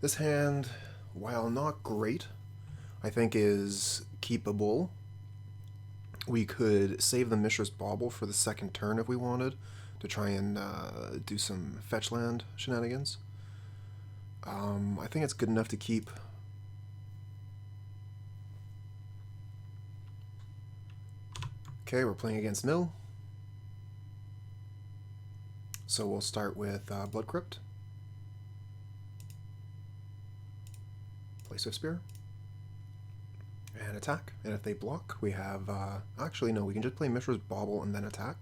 This hand, while not great, I think is keepable. We could save the Mishra's Bauble for the second turn if we wanted, to try and do some fetch land shenanigans. I think it's good enough to keep. Okay, we're playing against Nil. So we'll start with Blood Crypt. Play Swiftspear. And attack. And if they block, we have... actually, no, we can just play Mishra's Bauble and then attack.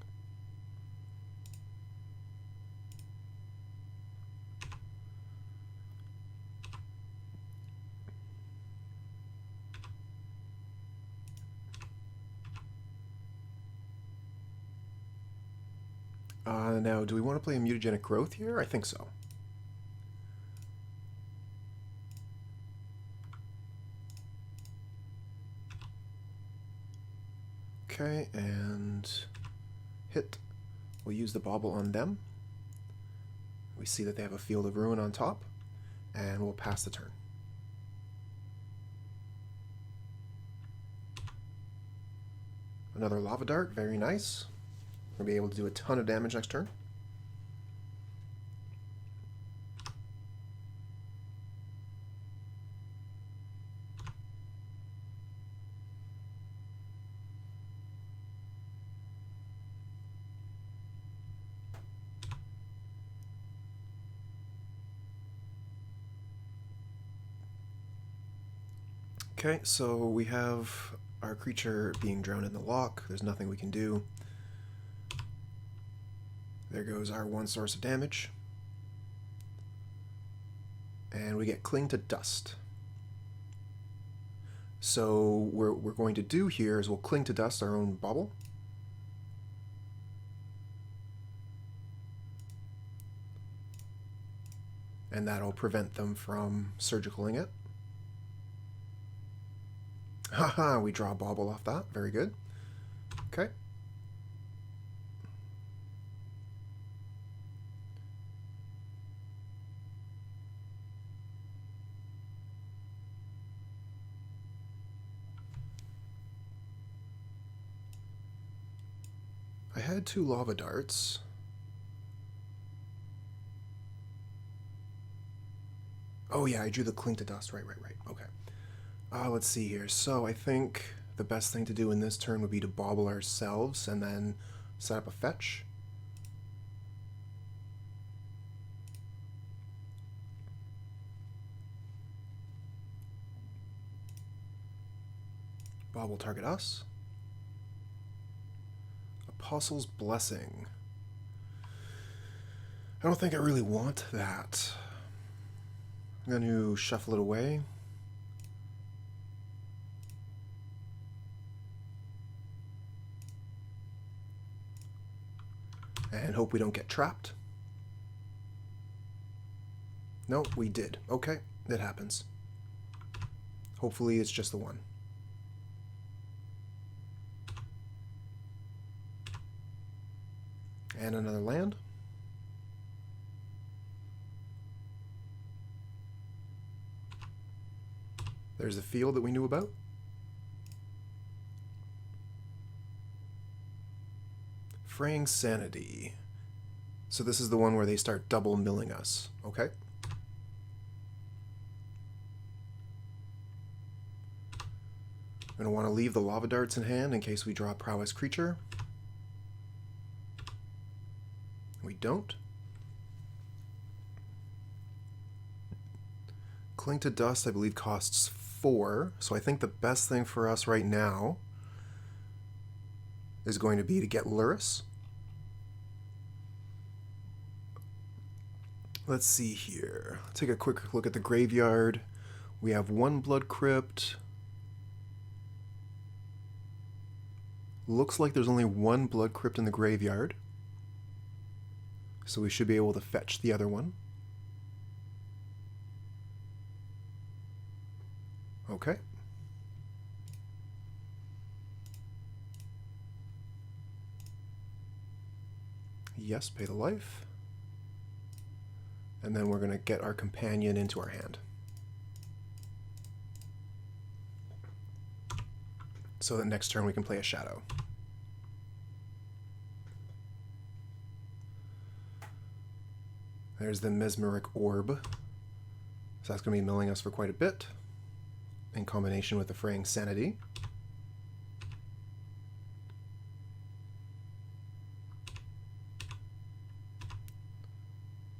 Now, do we want to play a Mutagenic Growth here? I think so. Okay, and hit. We'll use the Bauble on them. We see that they have a Field of Ruin on top, and we'll pass the turn. Another Lava Dart, very nice. We'll be able to do a ton of damage next turn. Okay, so we have our creature being drowned in the lock. There's nothing we can do. There goes our one source of damage. And we get Cling to Dust. So what we're going to do here is we'll Cling to Dust our own Bauble. And that'll prevent them from surgicaling it. Haha, we draw a Bauble off that. Very good. Okay. I had 2 Lava Darts. Oh yeah, I drew the Cling to Dust. Right. Okay. Let's see here. So I think the best thing to do in this turn would be to Bauble ourselves and then set up a fetch. Bauble target us. Apostle's Blessing. I don't think I really want that. I'm going to shuffle it away. And hope we don't get trapped. No, we did. Okay, that happens. Hopefully it's just the one. And another land. There's a field that we knew about. Fraying Sanity. So this is the one where they start double milling us. Okay. I'm going to want to leave the Lava Darts in hand in case we draw a Prowess creature. We don't. Cling to Dust, I believe, costs 4. So I think the best thing for us right now is going to be to get Lurrus. Let's see here. Take a quick look at the graveyard. We have 1 Blood Crypt. Looks like there's only 1 Blood Crypt in the graveyard. So we should be able to fetch the other one. Okay. Yes, pay the life. And then we're going to get our companion into our hand. So that next turn we can play a shadow. There's the Mesmeric Orb. So that's going to be milling us for quite a bit, in combination with the Fraying Sanity.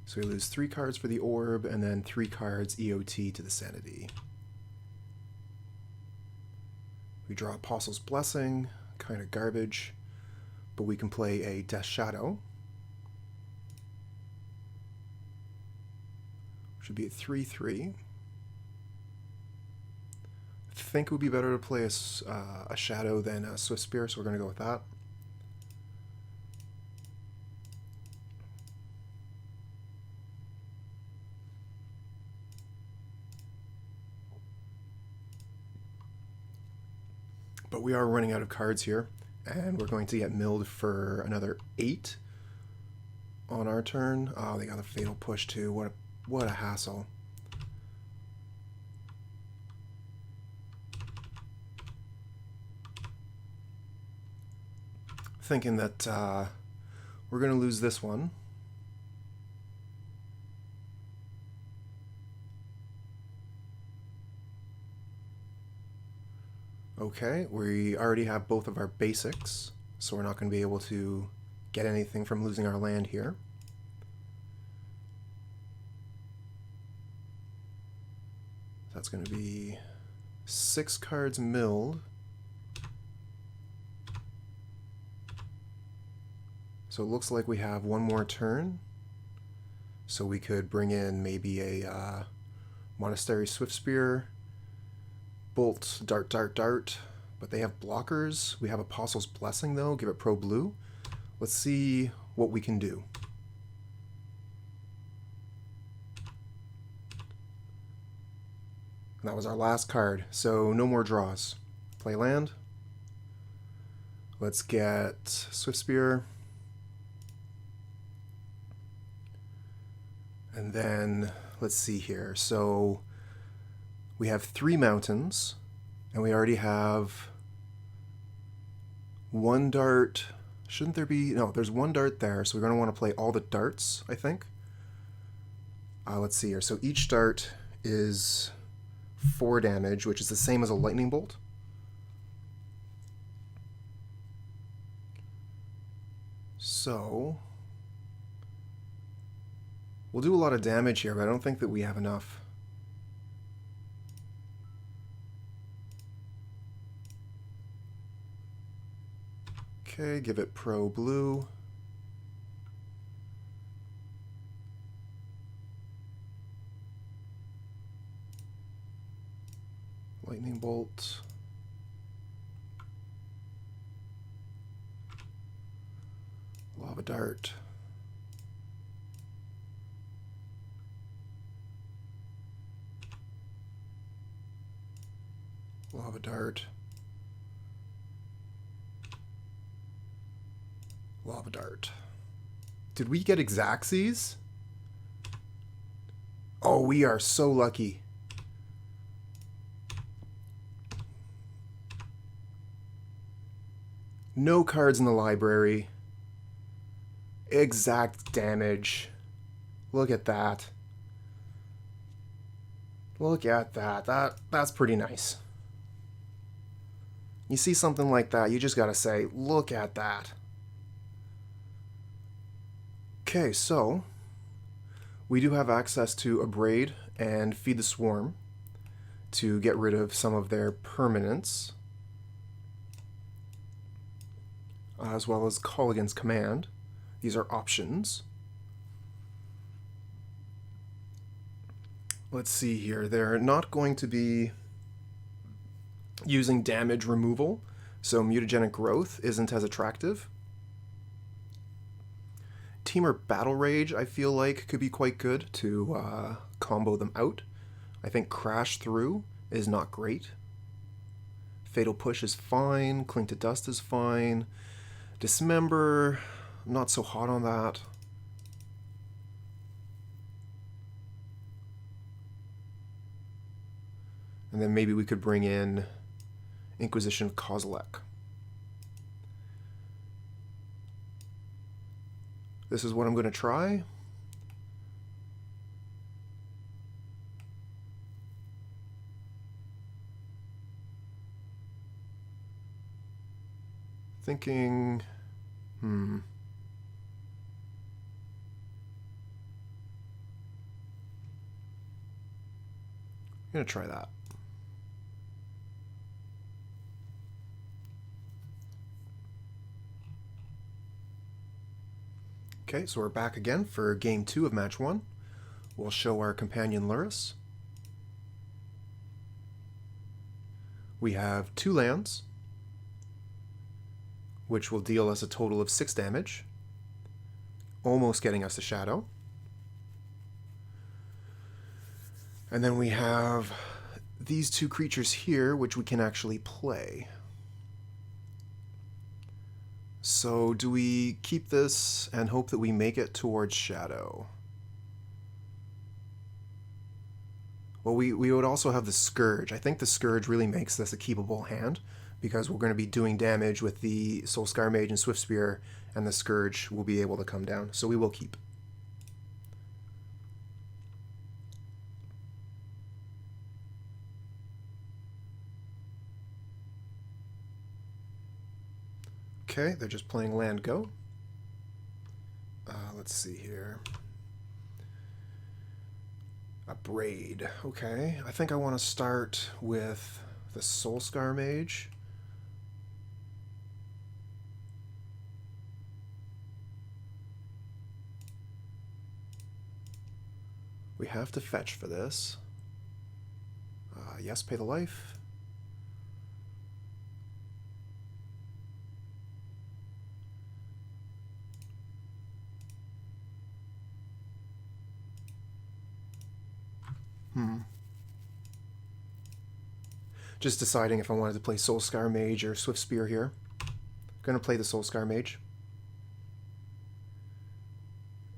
So we lose 3 cards for the Orb, and then 3 cards EOT to the Sanity. We draw Apostle's Blessing, kind of garbage, but we can play a Death Shadow. Should be at 3/3. I think it would be better to play a Shadow than a Swiftspear, so we're going to go with that. But we are running out of cards here, and we're going to get milled for another 8 on our turn. Oh, they got a Fatal Push too. What a hassle. Thinking that we're going to lose this one. Okay, we already have both of our basics, so we're not going to be able to get anything from losing our land here. That's going to be 6 cards milled. So it looks like we have one more turn. So we could bring in maybe a Monastery Swiftspear, Bolt, Dart, Dart, Dart. But they have blockers. We have Apostle's Blessing though. Give it Pro Blue. Let's see what we can do. And that was our last card, so no more draws. Play land. Let's get Swiftspear. And then, let's see here. So, we have 3 mountains, and we already have 1 dart. Shouldn't there be? No, there's 1 dart there, so we're going to want to play all the darts, I think. Let's see here. So each dart is 4 damage, which is the same as a lightning bolt. So we'll do a lot of damage here, but I don't think that we have enough. Okay, give it Pro Blue. Lightning Bolt. Lava Dart. Lava Dart. Lava Dart. Did we get Exacxes? Oh, we are so lucky. No cards in the library. Exact damage. Look at that. Look at that. That's pretty nice. You see something like that, you just gotta say, look at that. Okay, so we do have access to Abrade and Feed the Swarm to get rid of some of their permanents, as well as Call Against Command. These are options. Let's see here. They're not going to be using damage removal, so Mutagenic Growth isn't as attractive. Temur Battle Rage, I feel like, could be quite good to combo them out. I think Crash Through is not great. Fatal Push is fine. Cling to Dust is fine. Dismember, not so hot on that. And then maybe we could bring in Inquisition of Kozilek. This is what I'm going to try. Thinking, I'm going to try that. Okay, so we're back again for game 2 of match 1. We'll show our companion Lurrus. We have 2 lands, which will deal us a total of 6 damage, almost getting us a shadow. And then we have these 2 creatures here, which we can actually play. So do we keep this and hope that we make it towards shadow? Well, we would also have the Scourge. I think the Scourge really makes this a keepable hand, because we're going to be doing damage with the Soul-Scar Mage and Swiftspear, and the Scourge will be able to come down. So we will keep. Okay, they're just playing land go. Let's see here. Abrade. Okay, I think I want to start with the Soul-Scar Mage. We have to fetch for this. Yes, pay the life. Just deciding if I wanted to play Soul-Scar Mage or Swiftspear here. Gonna play the Soul-Scar Mage.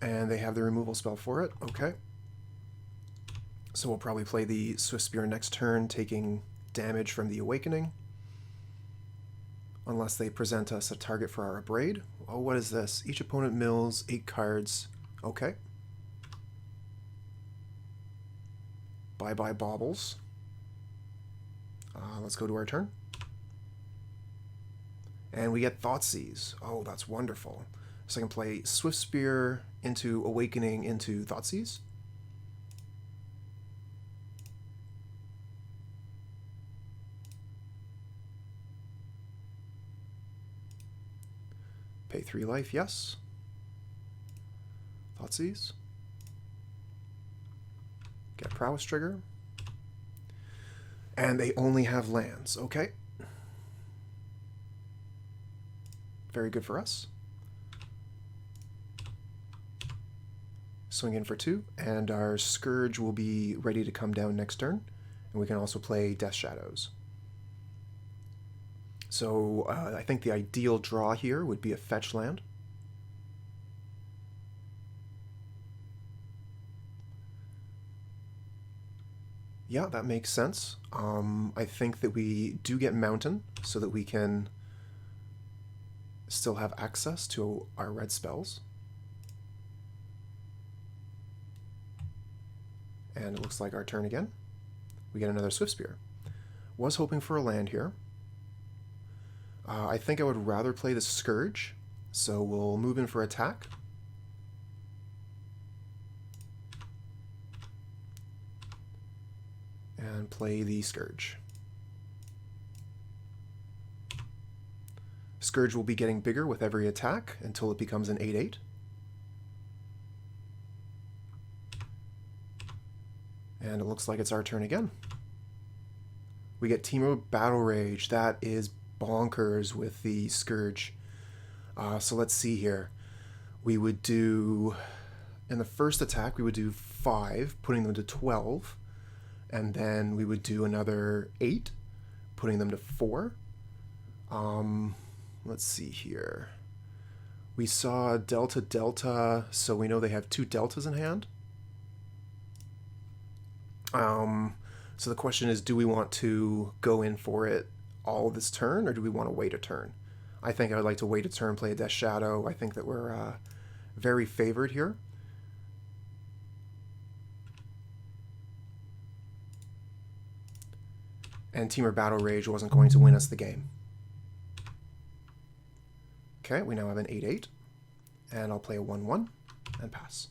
And they have the removal spell for it. Okay. So we'll probably play the Swiftspear next turn, taking damage from the Awakening. Unless they present us a target for our Abrade. Oh, what is this? Each opponent mills 8 cards. Okay. Bye-bye baubles. Let's go to our turn. And we get Thoughtseize. Oh, that's wonderful. So I can play Swiftspear into Awakening into Thoughtseize. Pay 3 life, yes. Thoughtseize. Get Prowess trigger. And they only have lands. Okay. Very good for us. Swing in for 2, and our Scourge will be ready to come down next turn. And we can also play Death Shadows. So I think the ideal draw here would be a fetch land. Yeah, that makes sense. I think that we do get Mountain so that we can still have access to our red spells. And it looks like our turn again. We get another Swiftspear. Was hoping for a land here. I think I would rather play the Scourge, so we'll move in for attack. And play the Scourge. Scourge will be getting bigger with every attack until it becomes an 8/8. And it looks like it's our turn again. We get Temur Battle Rage. That is bonkers with the Scourge. So let's see here. We would do, in the first attack, we would do 5, putting them to 12. And then we would do another 8, putting them to 4. Let's see here. We saw Delta Delta, so we know they have 2 deltas in hand. So the question is, do we want to go in for it all this turn, or do we want to wait a turn? I think I would like to wait a turn, play a Death Shadow. I think that we're very favored here. And Temur Battle Rage wasn't going to win us the game. Okay, we now have an 8/8. And I'll play a 1/1 and pass.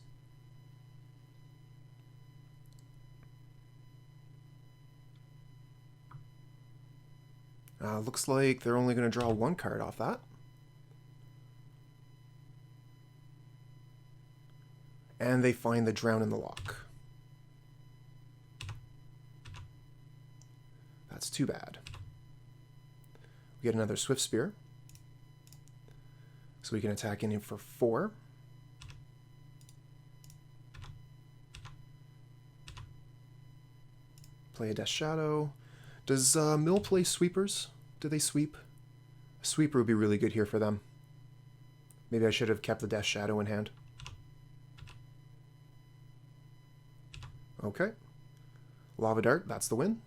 Looks like they're only going to draw one card off that. And they find the Drown in the Loch. That's too bad. We get another Swiftspear. So we can attack in for 4. Play a Death Shadow. Does Mill play sweepers? Do they sweep? A sweeper would be really good here for them. Maybe I should have kept the Death Shadow in hand. Okay. Lava Dart, that's the win.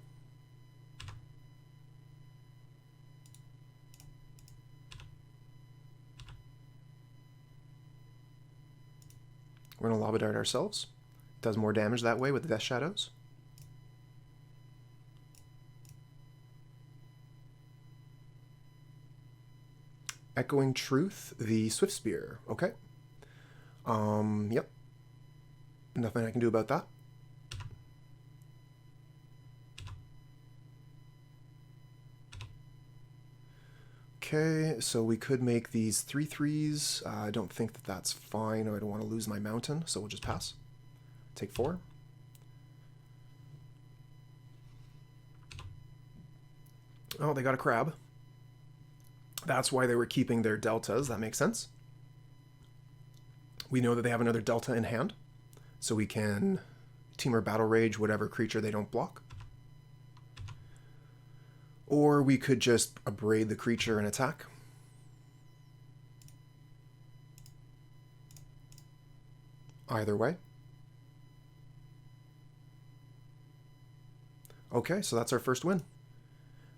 We're going to Lava Dart ourselves. It does more damage that way with the Death Shadows. Echoing Truth, the Swiftspear. Okay. Yep. Nothing I can do about that. Okay, so we could make these 3/3s. I don't think that that's fine. I don't want to lose my mountain, so we'll just pass. Take 4. Oh, they got a crab. That's why they were keeping their deltas. That makes sense. We know that they have another delta in hand, so we can Temur Battle Rage whatever creature they don't block. Or we could just Abrade the creature and attack. Either way. Okay, so that's our first win.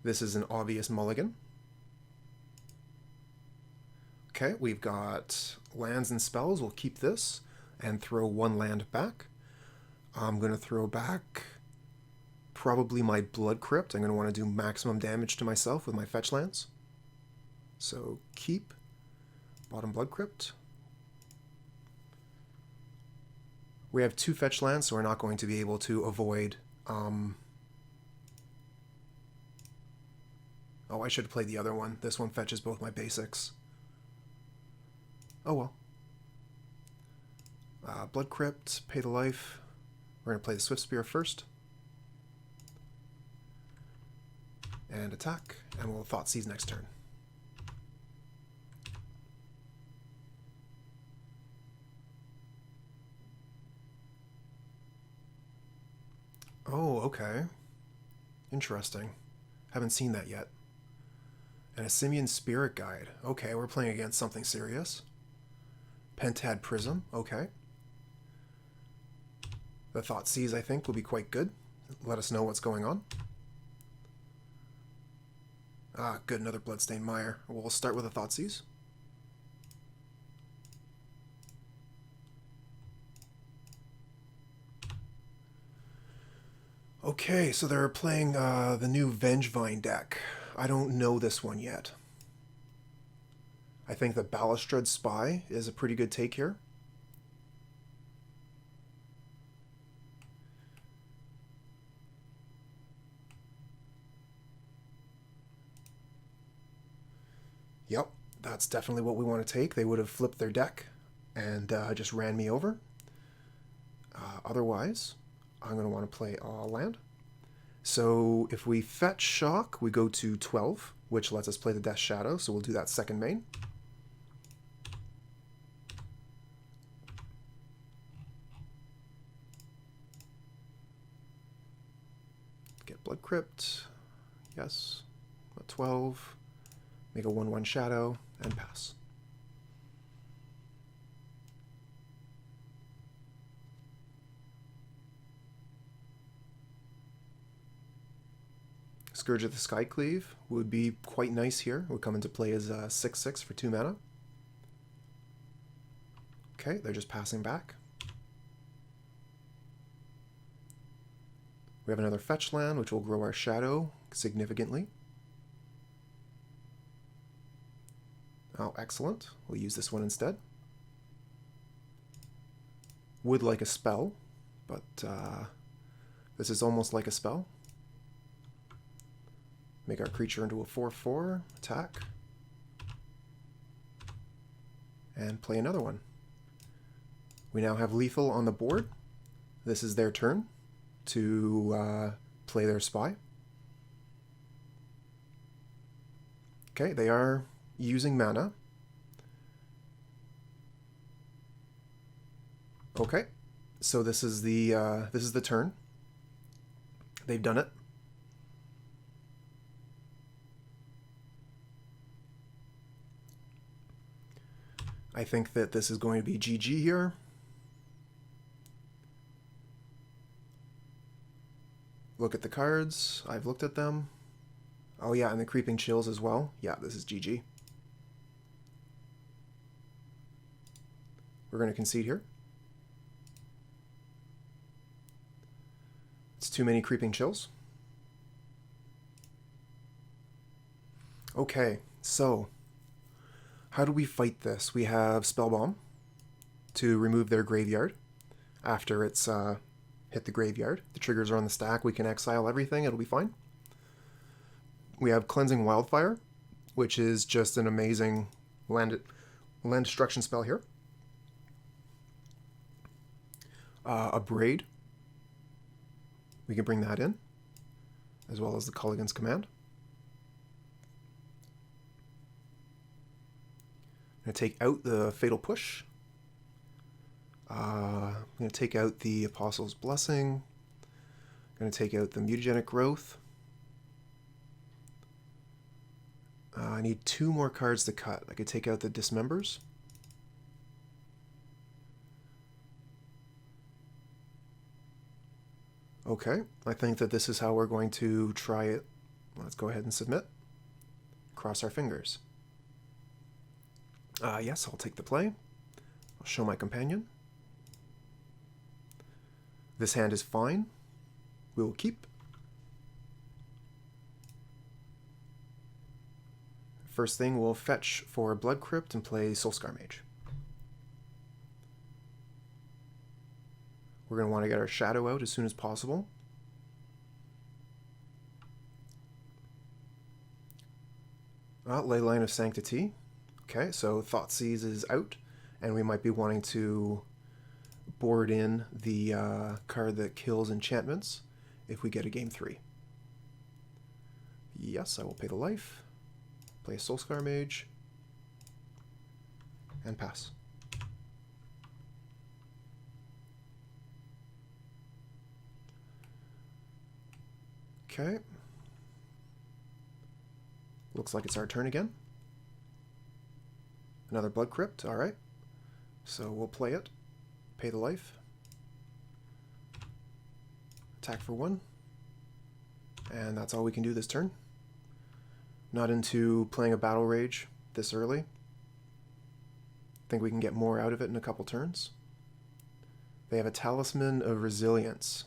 This is an obvious mulligan. Okay, we've got lands and spells. We'll keep this and throw 1 land back. I'm going to throw back probably my Blood Crypt. I'm going to want to do maximum damage to myself with my fetch lands. So keep bottom Blood Crypt. We have 2 fetch lands, so we're not going to be able to avoid... Oh, I should have played the other one. This one fetches both my basics. Oh well. Blood Crypt, pay the life. We're going to play the Swiftspear first. And attack, and we'll Thoughtseize next turn. Oh, okay. Interesting. Haven't seen that yet. And a Simian Spirit Guide. Okay, we're playing against something serious. Pentad Prism, okay. The Thoughtseize, I think, will be quite good. Let us know what's going on. Ah, good, another Bloodstained Mire. We'll start with a Thoughtseize. Okay, so they're playing the new Vengevine deck. I don't know this one yet. I think the Balustrade Spy is a pretty good take here. Yep, that's definitely what we want to take. They would have flipped their deck and just ran me over. Otherwise, I'm going to want to play a land. So if we fetch Shock, we go to 12, which lets us play the Death Shadow, so we'll do that second main. Get Blood Crypt, yes, a 12, make a 1/1 Shadow, and pass. Scourge of the Skyclave would be quite nice here. Would come into play as a 6/6 for 2 mana. Okay, they're just passing back. We have another fetch land, which will grow our shadow significantly. Oh, excellent. We'll use this one instead. Would like a spell, but this is almost like a spell. Make our creature into a 4/4, attack. And play another one. We now have lethal on the board. This is their turn to play their spy. Okay, they are using mana. Okay, so this is the turn. They've done it. I think that this is going to be GG here. Look at the cards. I've looked at them. Oh yeah, and the Creeping Chills as well. Yeah, this is GG. We're going to concede here. It's too many Creeping Chills. Okay, so how do we fight this? We have Spellbomb to remove their graveyard after it's hit the graveyard. The triggers are on the stack. We can exile everything. It'll be fine. We have Cleansing Wildfire, which is just an amazing land destruction spell here. Abrade. We can bring that in, as well as the Culligan's Command. I'm going to take out the Fatal Push. I'm going to take out the Apostle's Blessing. I'm going to take out the Mutagenic Growth. I need 2 more cards to cut. I could take out the Dismembers. Okay, I think that this is how we're going to try it. Let's go ahead and submit. Cross our fingers. Yes, I'll take the play. I'll show my companion. This hand is fine. We will keep. First thing, we'll fetch for Blood Crypt and play Soul-Scar Mage. We're going to want to get our shadow out as soon as possible. Leyline of Sanctity. Okay, so Thoughtseize is out, and we might be wanting to board in the card that kills enchantments if we get a game 3. Yes, I will pay the life. Play a Soul-Scar Mage. And pass. Okay. Looks like it's our turn again. Another Blood Crypt, alright. So we'll play it. Pay the life. Attack for 1. And that's all we can do this turn. Not into playing a Battle Rage this early. Think we can get more out of it in a couple turns. They have a Talisman of Resilience.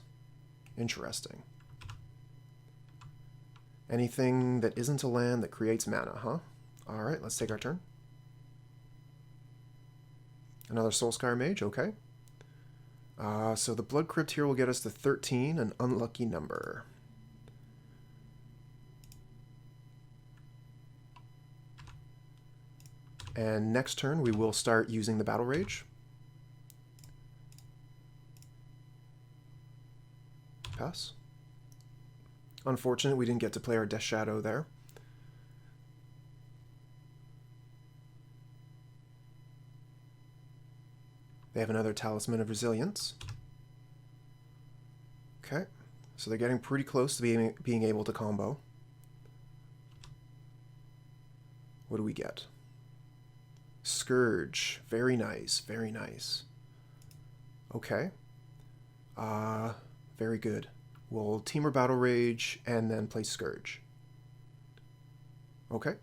Interesting. Anything that isn't a land that creates mana, huh? Alright, let's take our turn. Another Soul-Scar Mage, okay. So the Blood Crypt here will get us to 13, an unlucky number. And next turn we will start using the Battle Rage. Pass. Unfortunate we didn't get to play our Death Shadow there. They have another Talisman of Resilience. Okay, so they're getting pretty close to being able to combo. What do we get? Scourge. Very nice, very nice. Okay. Very good. We'll Temur Battle Rage and then play Scourge. Okay.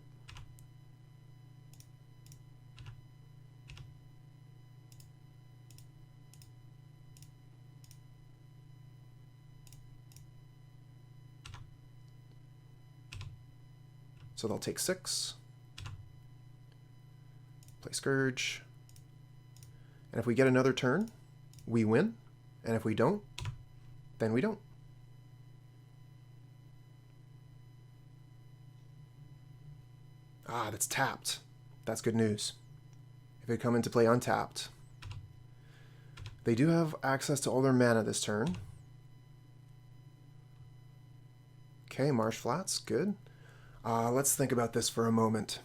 So they'll take 6. Play Scourge. And if we get another turn, we win. And if we don't, then we don't. Ah, that's tapped. That's good news. If they come into play untapped. They do have access to all their mana this turn. Okay, Marsh Flats, good. Let's think about this for a moment.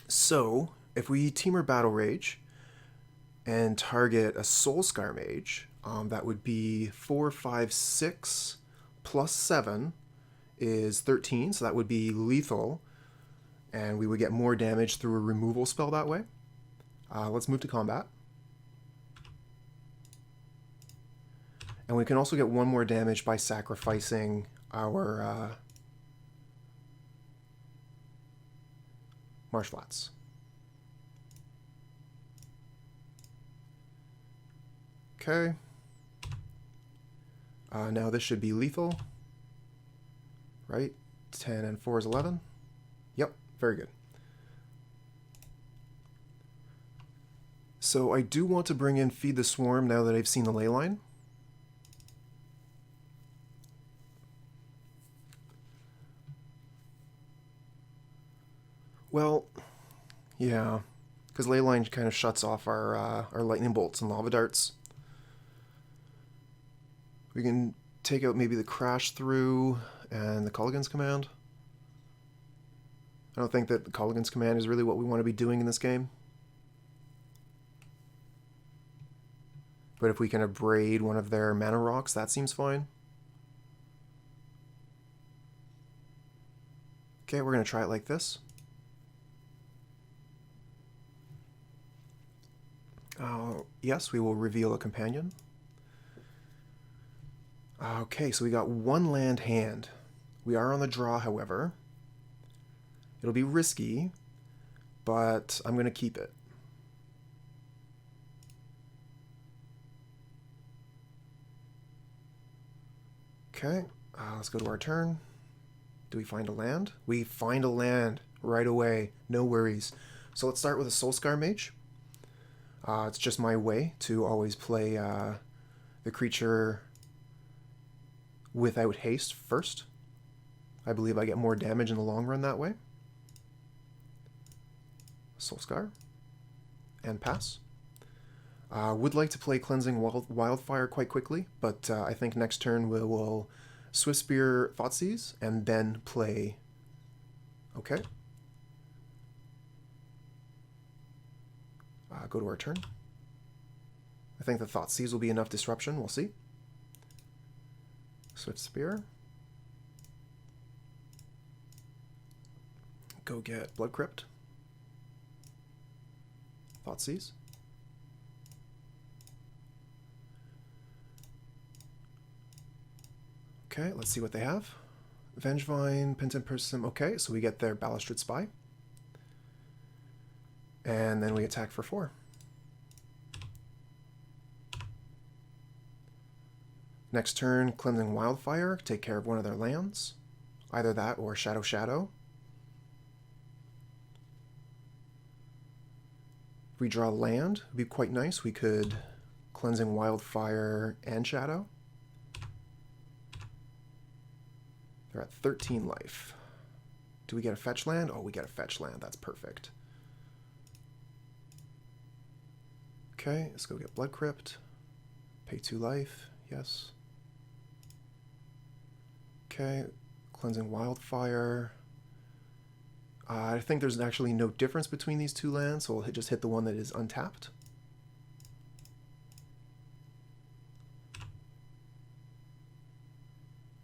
So, if we Temur Battle Rage and target a Soul-Scar Mage, that would be 4, 5, 6 plus 7 is 13, so that would be lethal, and we would get more damage through a removal spell that way. Let's move to combat. And we can also get 1 more damage by sacrificing our Marsh Flats. Okay. Now this should be lethal, right? 10 and 4 is 11. Yep, very good. So I do want to bring in Feed the Swarm now that I've seen the ley line. Well, yeah, because Leyline kind of shuts off our lightning bolts and lava darts. We can take out maybe the Crash Through and the Culligan's Command. I don't think that the Culligan's Command is really what we want to be doing in this game. But if we can abrade one of their mana rocks, that seems fine. Okay, we're going to try it like this. Yes, we will reveal a companion. Okay, so we got 1 land hand. We are on the draw, however. It'll be risky, but I'm going to keep it. Okay, let's go to our turn. Do we find a land? We find a land right away. No worries. So let's start with a Soul-Scar Mage. It's just my way to always play the creature without haste first. I believe I get more damage in the long run that way. Soul-Scar. And pass. Would like to play Cleansing Wildfire quite quickly, but I think next turn we will Swiftspear Thoughtseize and then play... Okay. Go to our turn. I think the Thoughtseize will be enough disruption. We'll see. Swiftspear. Go get Blood Crypt. Thoughtseize. Okay, let's see what they have. Vengevine, Penitent Prism. Okay, so we get their Balustred Spy. And then we attack for 4. Next turn, Cleansing Wildfire, take care of one of their lands. Either that or Shadow Shadow. If we draw land, it would be quite nice. We could Cleansing Wildfire and Shadow. They're at 13 life. Do we get a fetch land? Oh, we get a fetch land. That's perfect. Okay, let's go get Blood Crypt. Pay 2 life. Yes. Okay, Cleansing Wildfire. I think there's actually no difference between these 2 lands, so we'll just hit the one that is untapped.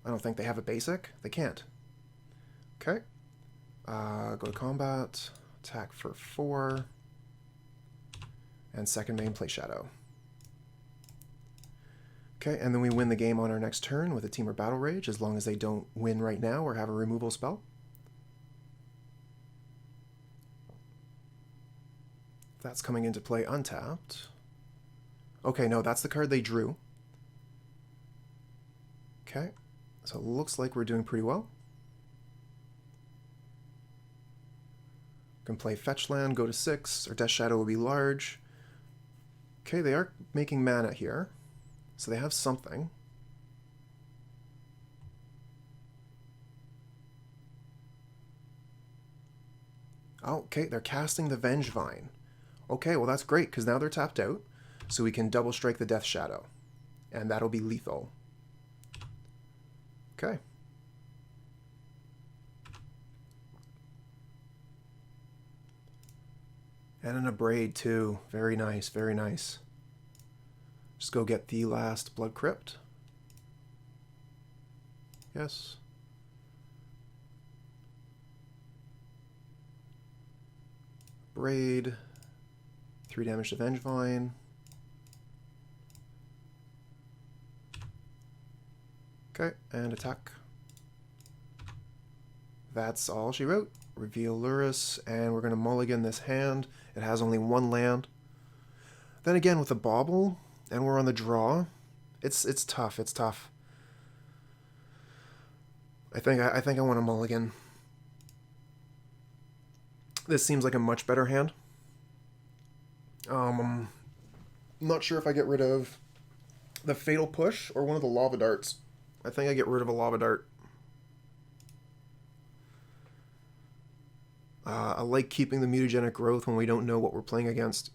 I don't think they have a basic. They can't. Okay. Go to combat. Attack for 4. And second main, play Shadow. Okay, and then we win the game on our next turn with a Temur Battle Rage, as long as they don't win right now or have a removal spell. That's coming into play untapped. Okay, no, that's the card they drew. Okay, so it looks like we're doing pretty well. Can play fetch land, go to 6. Our Death Shadow will be large. Okay, they are making mana here, so they have something. Oh, okay, they're casting the Vengevine. Okay, well that's great, because now they're tapped out, so we can double strike the Death Shadow. And that'll be lethal. Okay. And an Abrade too. Very nice, very nice. Just go get the last Blood Crypt. Yes. Abrade. 3 damage to Vengevine. Okay, and attack. That's all she wrote. Reveal Lurrus, and we're going to mulligan this hand. It has only 1 land. Then again, with a Bauble, and we're on the draw, it's tough. It's tough. I think I want to mulligan. This seems like a much better hand. I'm not sure if I get rid of the Fatal Push or one of the Lava Darts. I think I get rid of a Lava Dart. I like keeping the Mutagenic Growth when we don't know what we're playing against.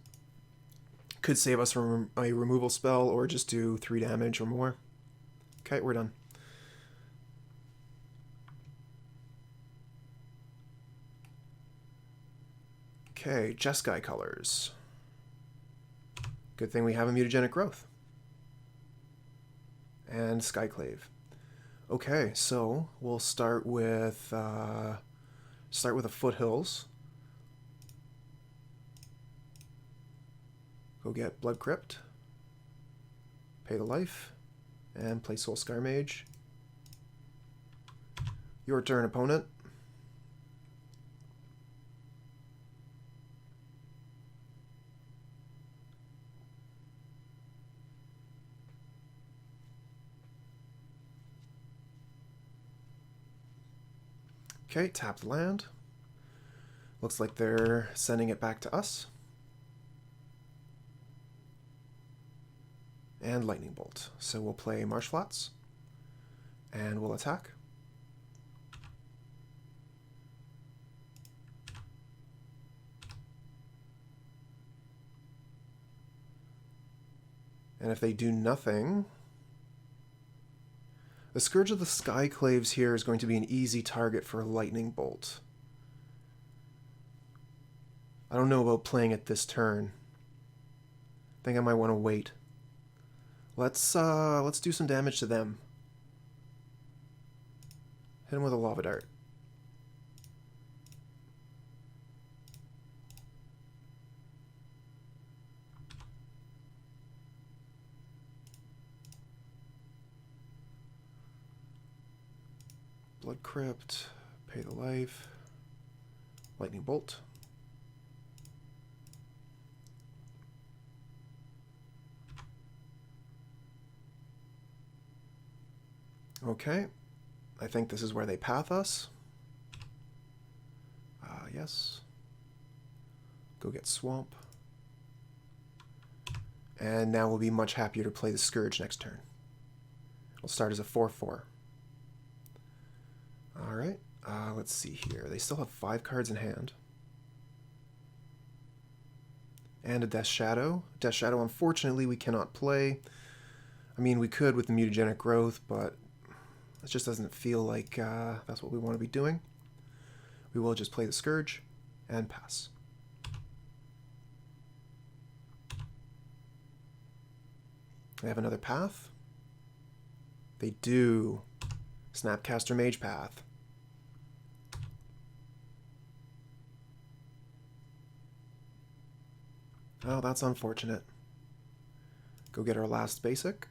Could save us from a removal spell or just do 3 damage or more. Okay, we're done. Okay, Jeskai colors. Good thing we have a Mutagenic Growth. And Skyclave. Okay, so we'll start with a Foothills. Go get Blood Crypt. Pay the life. And play Soul-Scar Mage. Your turn, opponent. Okay, tap the land. Looks like they're sending it back to us. And Lightning Bolt. So we'll play Marsh Flats. And we'll attack. And if they do nothing... The Scourge of the Skyclaves here is going to be an easy target for a Lightning Bolt. I don't know about playing it this turn. I think I might want to wait. Let's do some damage to them. Hit him with a Lava Dart. Blood Crypt, pay the life, Lightning Bolt. Okay, I think this is where they path us. Yes. Go get Swamp. And now we'll be much happier to play the Scourge next turn. We'll start as a 4/4. Alright, let's see here. They still have 5 cards in hand. And a Death Shadow. Death Shadow, unfortunately, we cannot play. I mean, we could with the Mutagenic Growth, but it just doesn't feel like that's what we want to be doing. We will just play the Scourge and pass. They have another path. They do. Snapcaster Mage Path. Oh, that's unfortunate. Go get our last basic.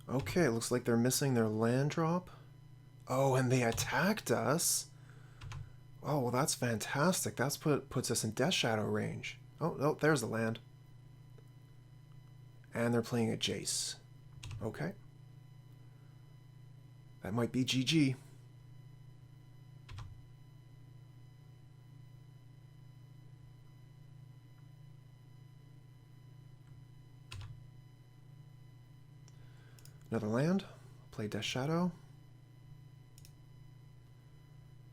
Okay, looks like they're missing their land drop. Oh, and they attacked us. Oh, well, that's fantastic. That's puts us in Death Shadow range. Oh, no, there's the land. And they're playing a Jace. Okay. That might be GG. Another land. Play Death Shadow.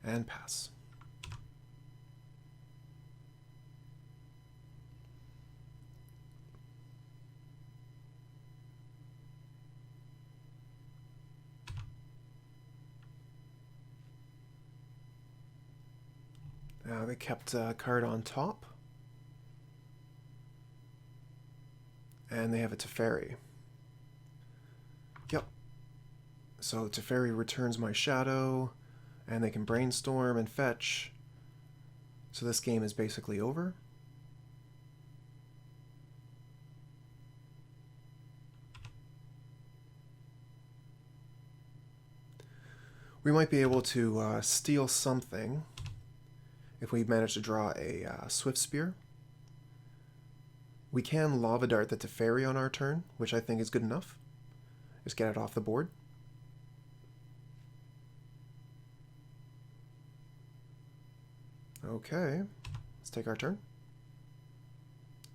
And pass. They kept a card on top. And they have a Teferi. Yep. So Teferi returns my shadow, and they can brainstorm and fetch. So this game is basically over. We might be able to steal something if we manage to draw a Swiftspear. We can Lava Dart the Teferi on our turn, which I think is good enough. Just get it off the board. Okay, let's take our turn.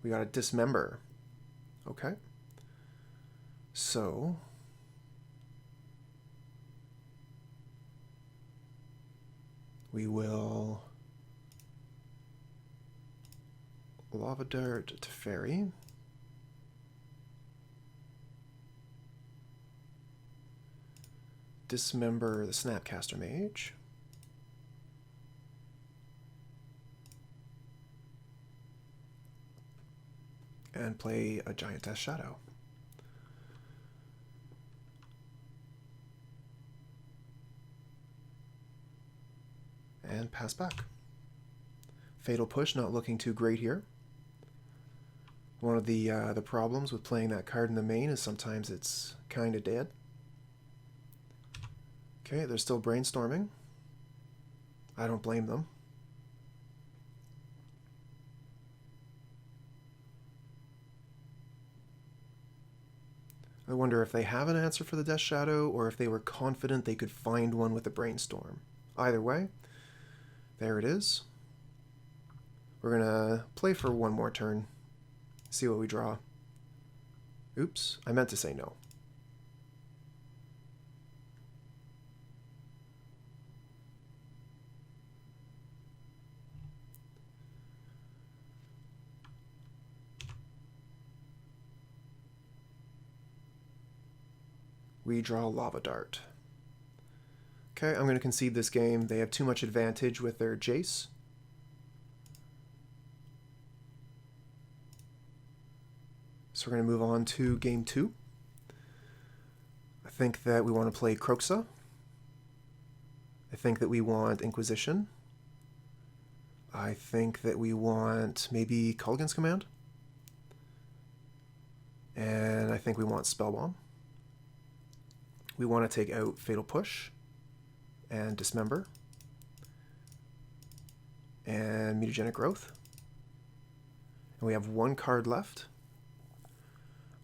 We got a Dismember. Okay. So we will Lava Dart Teferi. Dismember the Snapcaster Mage. And play a Giantess Shadow. And pass back. Fatal Push not looking too great here. One of the problems with playing that card in the main is sometimes it's kind of dead. Okay, they're still brainstorming. I don't blame them. I wonder if they have an answer for the Death Shadow, or if they were confident they could find one with a brainstorm. Either way, there it is. We're gonna play for one more turn, see what we draw. Oops, I meant to say no. We draw Lava Dart. Okay, I'm going to concede this game. They have too much advantage with their Jace. So we're going to move on to game 2. I think that we want to play Kroza. I think that we want Inquisition. I think that we want maybe Culligan's Command. And I think we want Spellbomb. We want to take out Fatal Push and Dismember and Mutagenic Growth. And we have one card left.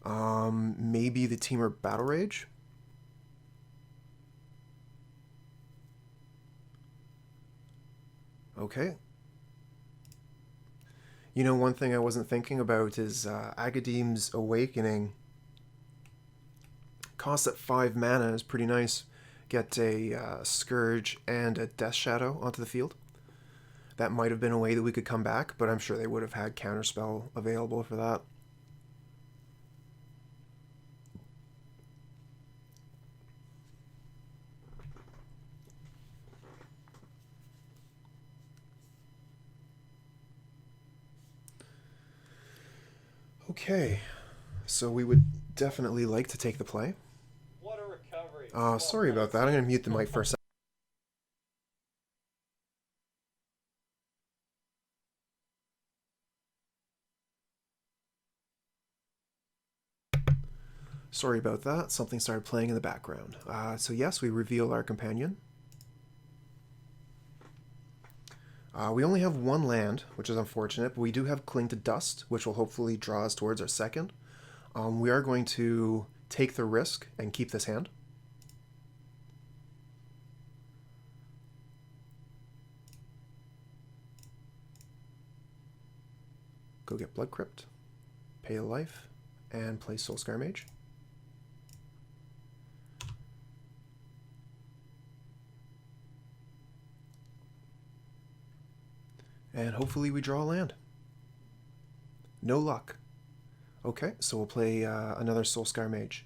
Maybe the Temur Battle Rage. Okay. You know, one thing I wasn't thinking about is Agadeem's Awakening. Cost at 5 mana is pretty nice. Get a Scourge and a Death Shadow onto the field. That might have been a way that we could come back, but I'm sure they would have had Counterspell available for that. Okay, so we would definitely like to take the play. What a recovery. Sorry about that. I'm going to mute the mic for a second. Sorry about that. Something started playing in the background. So yes, we reveal our companion. We only have one land, which is unfortunate, but we do have Cling to Dust, which will hopefully draw us towards our second. We are going to take the risk and keep this hand. Go get Blood Crypt, pay a life, and play Soul-Scar Mage. And hopefully we draw a land. No luck. Okay, so we'll play another Soul-Scar Mage.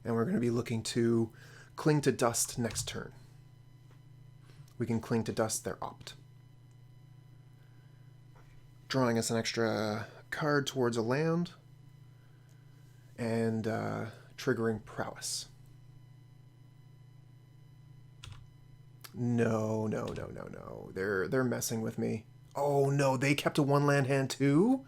And we're going to be looking to Cling to Dust next turn. We can Cling to Dust their Opt. Drawing us an extra card towards a land. And triggering Prowess. No. They're messing with me. Oh no, they kept a one land hand too?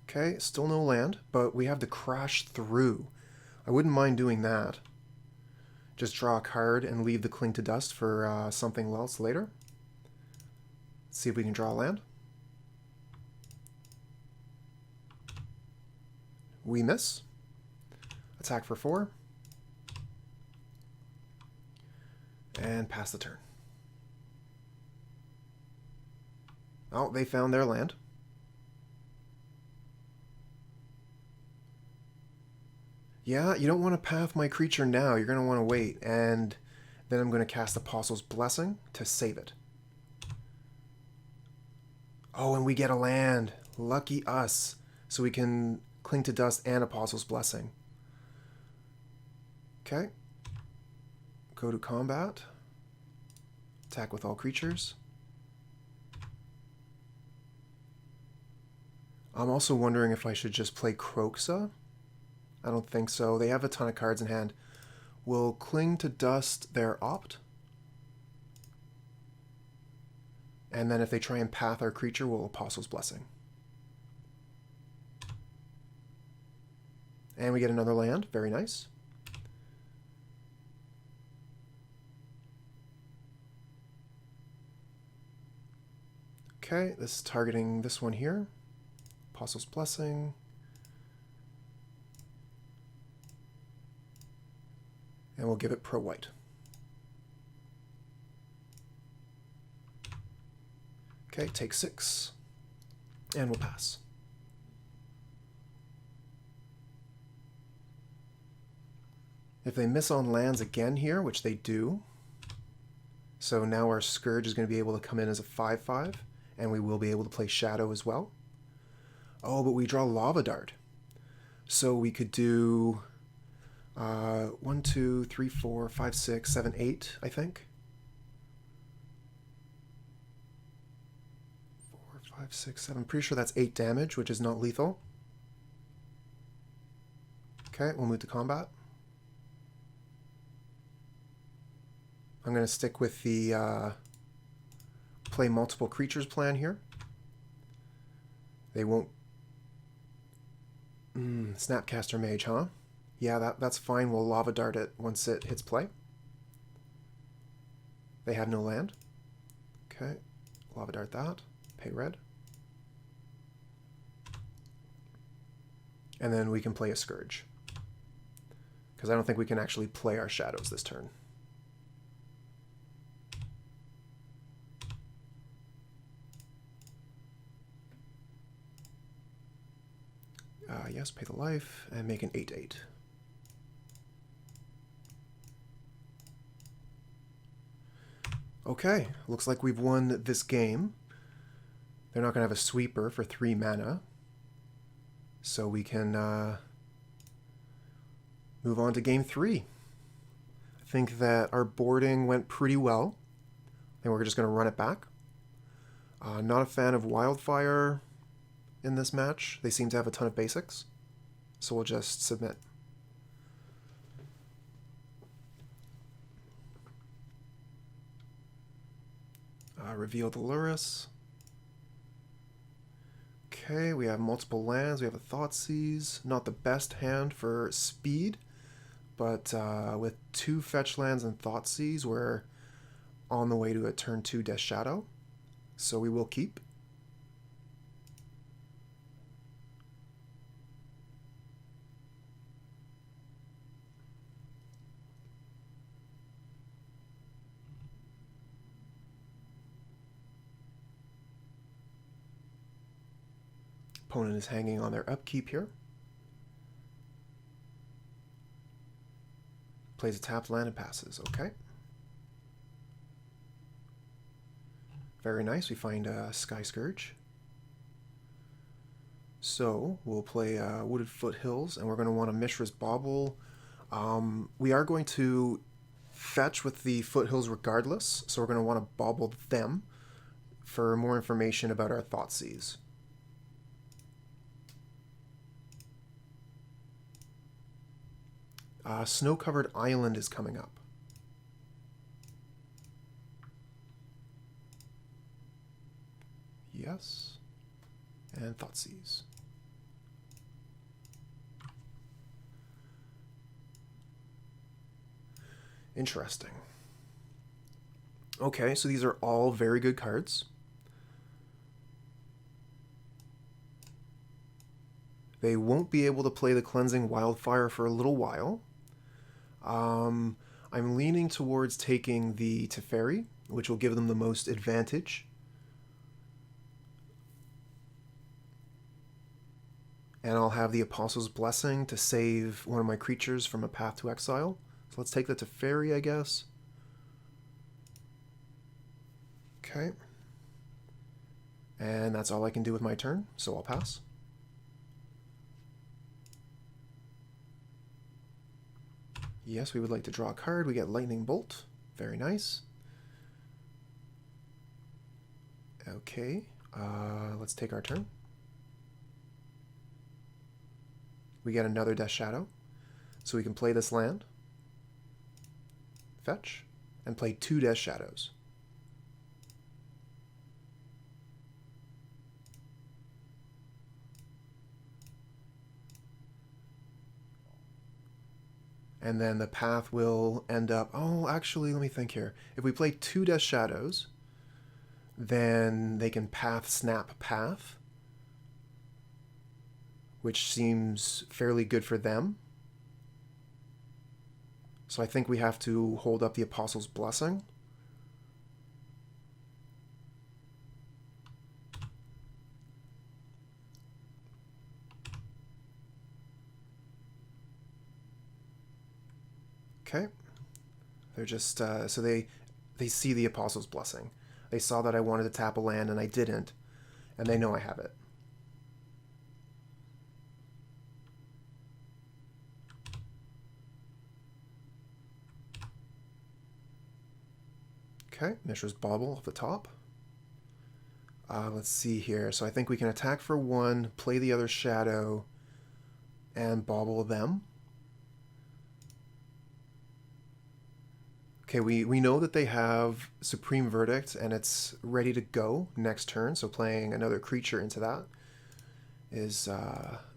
Okay, still no land, but we have to crash through. I wouldn't mind doing that. Just draw a card and leave the Cling to Dust for something else later. Let's see if we can draw a land. We miss. Attack for 4. And pass the turn. Oh, they found their land. Yeah, you don't want to path my creature now. You're going to want to wait. And then I'm going to cast Apostle's Blessing to save it. Oh, and we get a land. Lucky us. So we can Cling to Dust and Apostle's Blessing. Okay. Go to combat. Attack with all creatures. I'm also wondering if I should just play Kroza. I don't think so. They have a ton of cards in hand. We'll Cling to Dust their Opt. And then if they try and path our creature, we'll Apostle's Blessing. And we get another land. Very nice. Okay, this is targeting this one here. Apostle's Blessing. And we'll give it pro white. Okay, take 6. And we'll pass. If they miss on lands again here, which they do, so now our Scourge is going to be able to come in as a 5/5, and we will be able to play Shadow as well. Oh, but we draw Lava Dart. So we could do 1, 2, 3, 4, 5, 6, 7, 8, I think. 4, 5, 6, 7. I'm pretty sure that's 8 damage, which is not lethal. Okay, we'll move to combat. I'm going to stick with the play multiple creatures plan here. They won't... Snapcaster Mage, huh? Yeah, that's fine. We'll Lava Dart it once it hits play. They have no land. Okay, Lava Dart that. Pay red. And then we can play a Scourge. Because I don't think we can actually play our shadows this turn. Yes, pay the life, and make an 8/8. Okay, looks like we've won this game. They're not going to have a sweeper for 3 mana. So we can move on to game 3. I think that our boarding went pretty well, and we're just going to run it back. Not a fan of Wildfire in this match. They seem to have a ton of basics, so we'll just submit. Reveal the Lurrus. Okay, we have multiple lands. We have a Thoughtseize. Not the best hand for speed, but with 2 fetch lands and Thoughtseize, we're on the way to a turn 2 Death Shadow. So we will keep. Opponent is hanging on their upkeep here. Plays a tapped land and passes. Okay. Very nice. We find Scourge. So we'll play Wooded Foothills, and we're going to want a Mishra's Bauble. We are going to fetch with the Foothills regardless, so we're going to want to Bauble them for more information about our Thoughtseize. Snow-covered island is coming up. Yes. And Thoughtseize. Interesting. Okay, so these are all very good cards. They won't be able to play the Cleansing Wildfire for a little while. I'm leaning towards taking the Teferi, which will give them the most advantage. And I'll have the Apostle's Blessing to save one of my creatures from a path to exile. So let's take the Teferi, I guess. Okay. And that's all I can do with my turn, so I'll pass. Yes, we would like to draw a card. We get Lightning Bolt. Very nice. Okay, let's take our turn. We get another Death Shadow. So we can play this land, fetch, and play 2 Death Shadows. And then the path will end up... Oh, actually, let me think here. If we play 2 Death Shadows, then they can path snap path, which seems fairly good for them. So I think we have to hold up the Apostle's Blessing. Okay, they're just, so they see the Apostle's Blessing. They saw that I wanted to tap a land and I didn't, and they know I have it. Okay, Mishra's Bauble off the top. Let's see here. So I think we can attack for 1, play the other shadow, and Bauble them. Okay, we know that they have Supreme Verdict, and it's ready to go next turn, so playing another creature into that is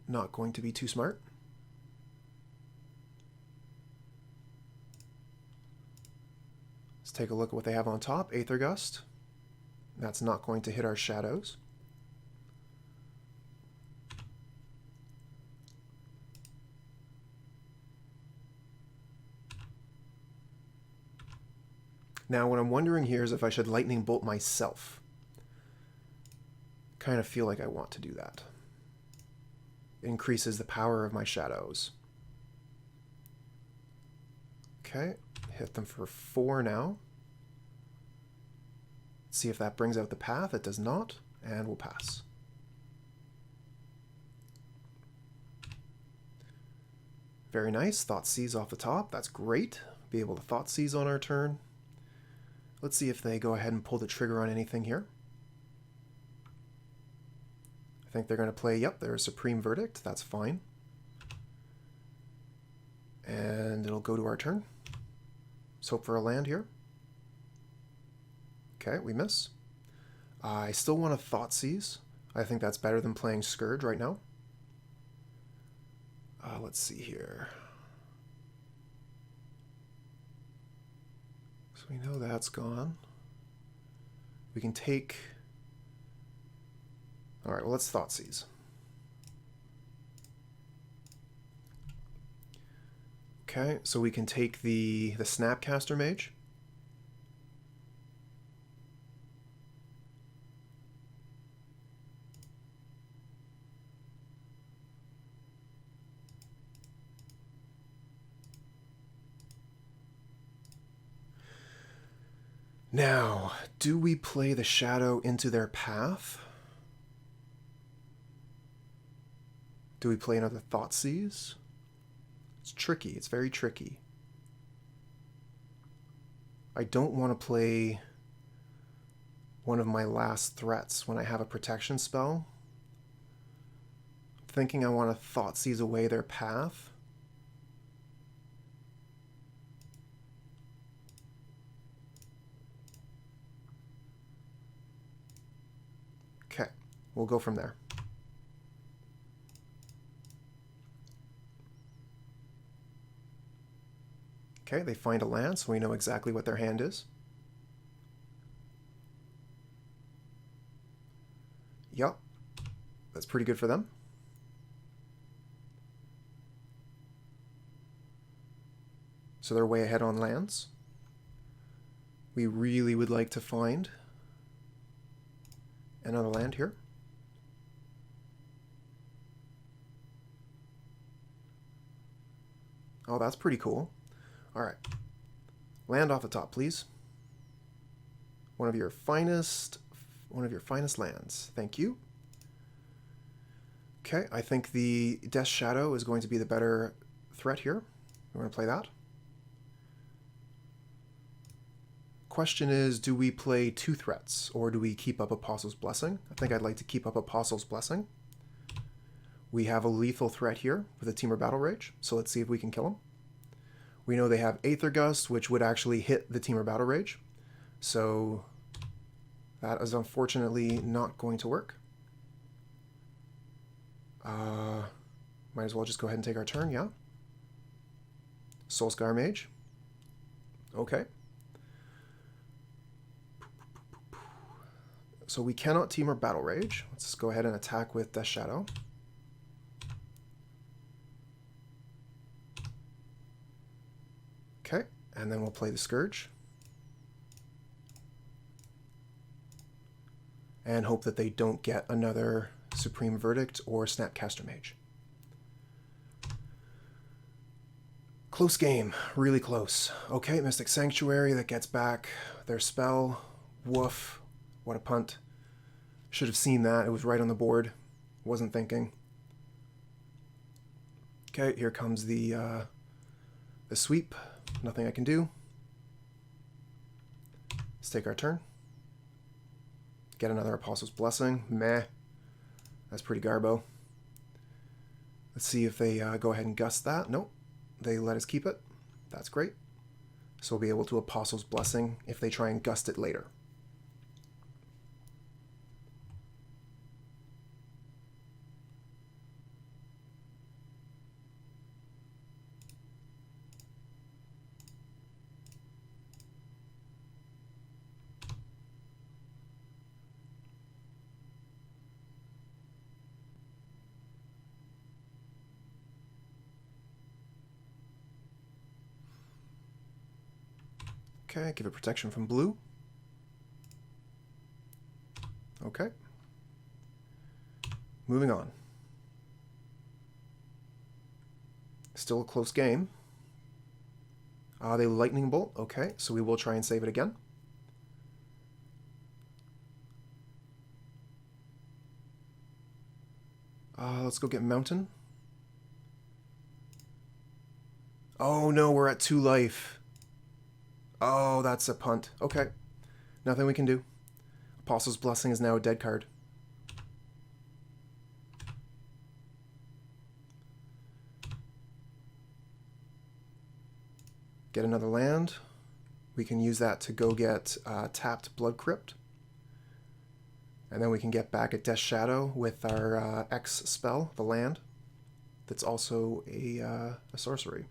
not going to be too smart. Let's take a look at what they have on top. Aether Gust. That's not going to hit our shadows. Now, what I'm wondering here is if I should Lightning Bolt myself. Kind of feel like I want to do that. It increases the power of my shadows. Okay, hit them for 4 now. Let's see if that brings out the path. It does not, and we'll pass. Very nice. Thoughtseize off the top. That's great. Be able to Thoughtseize on our turn. Let's see if they go ahead and pull the trigger on anything here. I think they're going to play, yep, their Supreme Verdict. That's fine. And it'll go to our turn. Let's hope for a land here. Okay, we miss. I still want to Thoughtseize. I think that's better than playing Scourge right now. Let's see here. So we know that's gone. We can take... Alright, well, let's Thoughtseize. Okay, so we can take the Snapcaster Mage. Now, do we play the Shadow into their path? Do we play another Thoughtseize? It's tricky. It's very tricky. I don't want to play one of my last threats when I have a protection spell. I'm thinking I want to Thoughtseize away their path. Okay, we'll go from there. Okay, they find a land, so we know exactly what their hand is. Yup, that's pretty good for them. So they're way ahead on lands. We really would like to find another land here. Oh, that's pretty cool. All right, land off the top, please. One of your finest lands. Thank you. Okay, I think the Death Shadow is going to be the better threat here. We're going to play that. Question is, do we play two threats, or do we keep up Apostle's Blessing? I think I'd like to keep up Apostle's Blessing. We have a lethal threat here with a Temur Battle Rage, so let's see if we can kill him. We know they have Aether Gust, which would actually hit the Temur Battle Rage. So that is unfortunately not going to work. Might as well just go ahead and take our turn, yeah? Soul-Scar Mage. Okay. So we cannot Temur Battle Rage. Let's go ahead and attack with Death Shadow. Okay, and then we'll play the Scourge. And hope that they don't get another Supreme Verdict or Snapcaster Mage. Close game, really close. Okay, Mystic Sanctuary, that gets back their spell. Woof, what a punt. Should have seen that, it was right on the board. Wasn't thinking. Okay, here comes the sweep. Nothing I can do. Let's take our turn. Get another Apostle's Blessing. Meh. That's pretty garbo. Let's see if they go ahead and gust that. Nope. They let us keep it. That's great. So we'll be able to Apostle's Blessing if they try and gust it later. Okay, give it protection from blue. Okay. Moving on. Still a close game. They Lightning Bolt. Okay, so we will try and save it again. Let's go get Mountain. Oh no, we're at 2 life. Oh, that's a punt. Okay. Nothing we can do. Apostle's Blessing is now a dead card. Get another land. We can use that to go get tapped Blood Crypt. And then we can get back at Death Shadow with our X spell, the land. That's also a sorcery.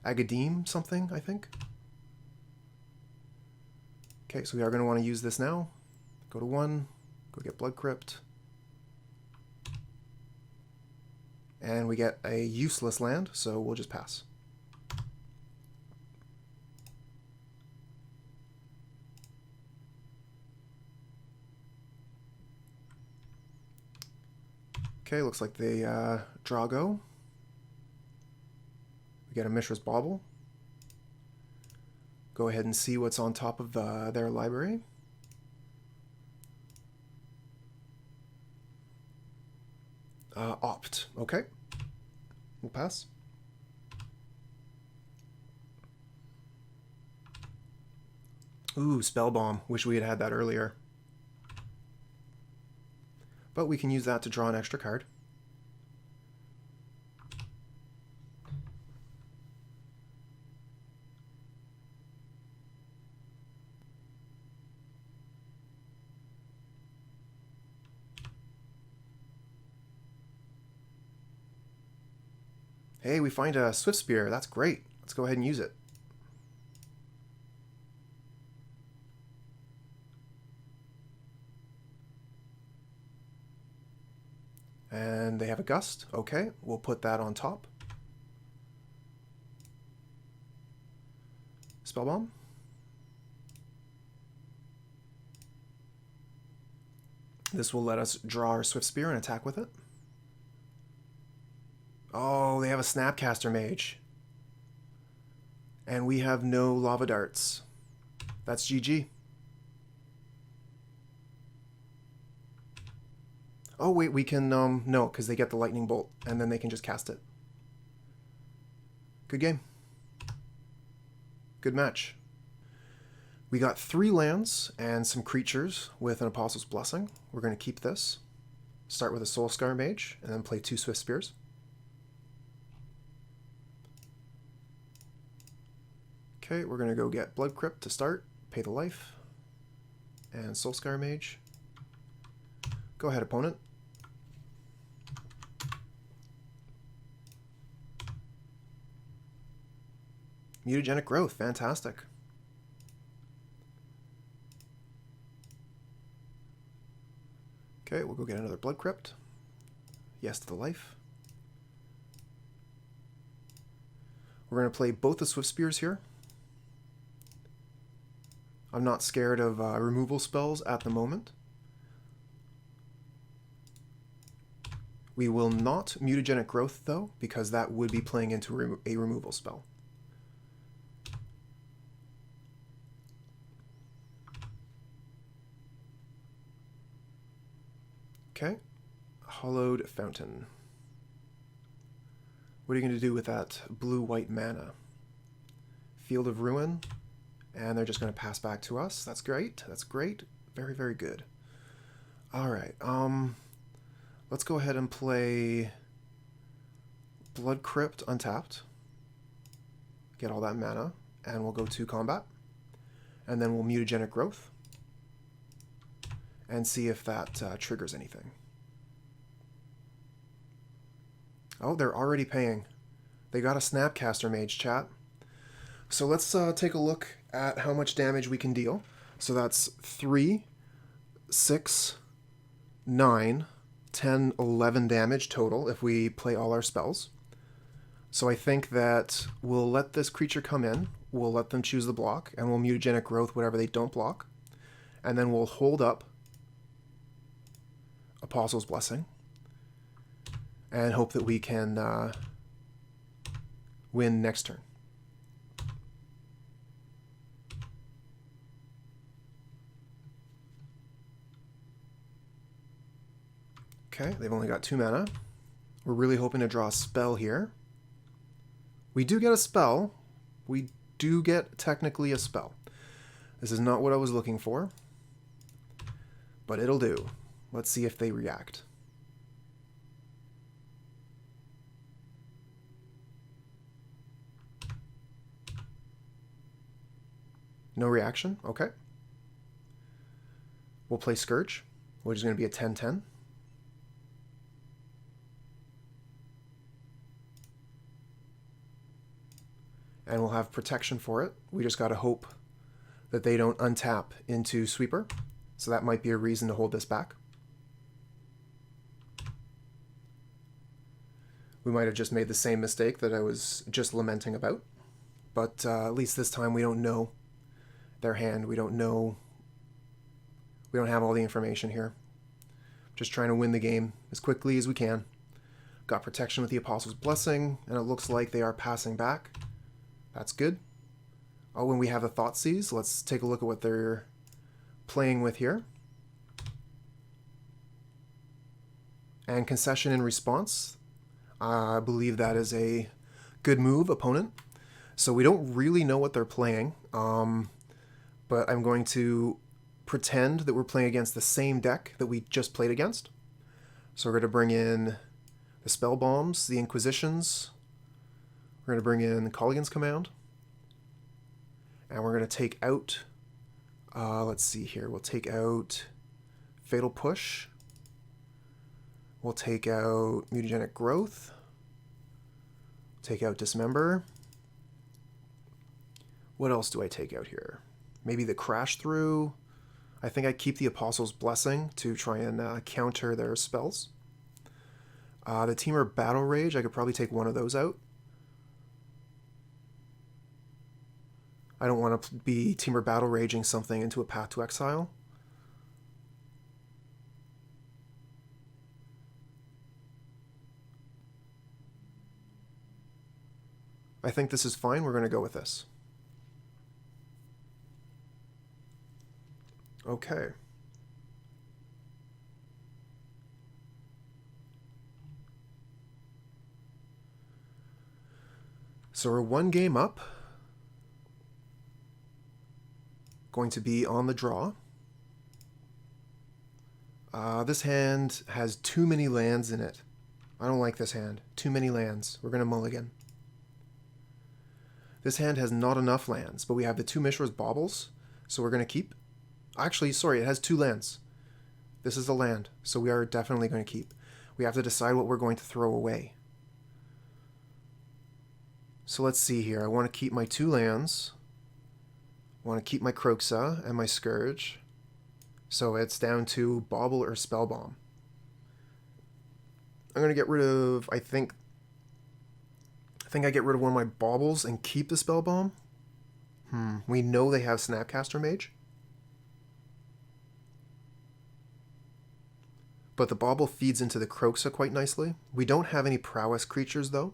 Agadeem something, I think. Okay, so we are going to want to use this now. Go to 1, go get Blood Crypt. And we get a useless land, so we'll just pass. Okay, looks like they draw go. We get a Mishra's Bauble. Go ahead and see what's on top of their library. Opt. Okay. We'll pass. Ooh, Spellbomb. Wish we had had that earlier. But we can use that to draw an extra card. Hey, we find a Swiftspear. That's great. Let's go ahead and use it. And they have a Gust. Okay, we'll put that on top. Spellbomb. This will let us draw our Swiftspear and attack with it. Oh, they have a Snapcaster Mage. And we have no Lava Darts. That's GG. Oh, wait, we can, no, because they get the Lightning Bolt, and then they can just cast it. Good game. Good match. We got 3 lands and some creatures with an Apostle's Blessing. We're going to keep this. Start with a Soul-Scar Mage, and then play 2 Swiftspears. Okay, we're going to go get Blood Crypt to start, pay the life, and Soul-Scar Mage. Go ahead, opponent. Mutagenic Growth, fantastic. Okay, we'll go get another Blood Crypt. Yes to the life. We're going to play both the Swiftspears here. I'm not scared of removal spells at the moment. We will not Mutagenic Growth, though, because that would be playing into a removal spell. Okay. Hollowed Fountain. What are you going to do with that blue-white mana? Field of Ruin, and they're just going to pass back to us. That's great. That's great. Very, very good. All right. Let's go ahead and play Blood Crypt untapped. Get all that mana, and we'll go to combat. And then we'll Mutagenic Growth and see if that triggers anything. Oh, they're already paying. They got a Snapcaster Mage, chat. So let's take a look at how much damage we can deal. So that's 3, 6, 9, 10, 11 damage total if we play all our spells. So I think that we'll let this creature come in, we'll let them choose the block, and we'll Mutagenic Growth whatever they don't block. And then we'll hold up Apostle's Blessing and hope that we can win next turn. Okay, they've only got 2 mana. We're really hoping to draw a spell here. We do get a spell. We do get technically a spell. This is not what I was looking for, but it'll do. Let's see if they react. No reaction? Okay. We'll play Scourge, which is going to be a 10-10. And we'll have protection for it. We just got to hope that they don't untap into Sweeper. So that might be a reason to hold this back. We might have just made the same mistake that I was just lamenting about. But at least this time we don't know their hand. We don't know. We don't have all the information here. Just trying to win the game as quickly as we can. Got protection with the Apostle's Blessing, and it looks like they are passing back. That's good. Oh, when we have a Thoughtseize, let's take a look at what they're playing with here. And Concession in response. I believe that is a good move, opponent. So we don't really know what they're playing, but I'm going to pretend that we're playing against the same deck that we just played against. So we're going to bring in the Spellbombs, the Inquisitions. We're going to bring in Colligan's Command. And we're going to take out, let's see here, we'll take out Fatal Push. We'll take out Mutagenic Growth. Take out Dismember. What else do I take out here? Maybe the Crash Through. I think I keep the Apostle's Blessing to try and counter their spells. The Temur Battle Rage, I could probably take one of those out. I don't want to be Temur Battle Raging something into a Path to Exile. I think this is fine. We're going to go with this. Okay. So we're one game up. Going to be on the draw. This hand has too many lands in it. I don't like this hand. Too many lands. We're going to mulligan. This hand has not enough lands, but we have the two Mishra's Baubles, so we're going to keep. Actually, sorry, it has two lands. This is a land, so we are definitely going to keep. We have to decide what we're going to throw away. So let's see here. I want to keep my two lands. I want to keep my Kroza and my Scourge. So it's down to Bauble or Spellbomb. I'm going to get rid of, I think I get rid of one of my Baubles and keep the Spellbomb. We know they have Snapcaster Mage. But the Bauble feeds into the Kroza quite nicely. We don't have any Prowess creatures, though.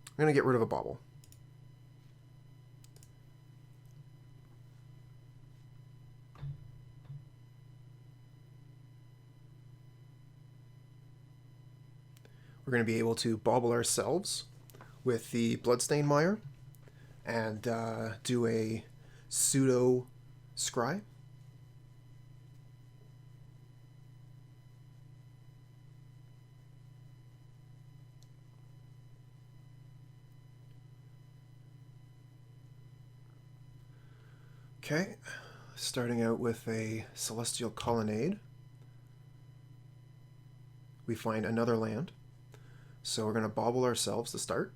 I'm going to get rid of a Bauble. We're going to be able to Bauble ourselves with the Bloodstained Mire and do a pseudo Scry. Okay, starting out with a Celestial Colonnade. We find another land. So we're going to Bauble ourselves to start.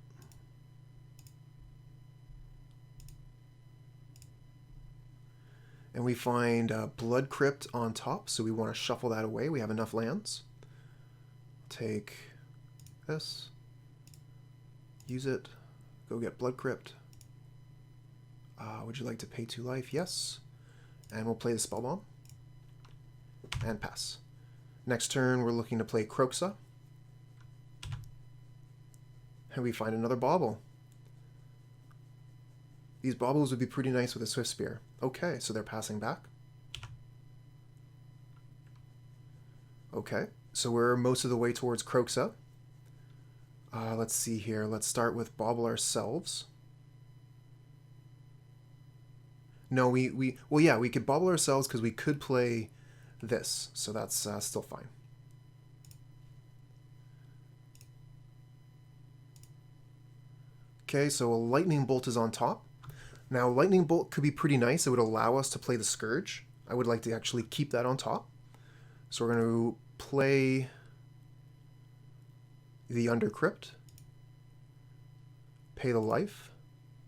And we find Blood Crypt on top, so we want to shuffle that away. We have enough lands. Take this. Use it. Go get Blood Crypt. Would you like to pay 2 life? Yes. And we'll play the Spellbomb. And pass. Next turn, we're looking to play Kroza. And we find another Bauble. These Baubles would be pretty nice with a Swiftspear. Okay, so they're passing back. Okay, so we're most of the way towards Kroza. Let's see here. Let's start with Bauble ourselves. No, well, yeah, we could Bauble ourselves because we could play this, so that's still fine. Okay, so a Lightning Bolt is on top. Now, Lightning Bolt could be pretty nice. It would allow us to play the Scourge. I would like to actually keep that on top. So we're going to play the Under Crypt, pay the life,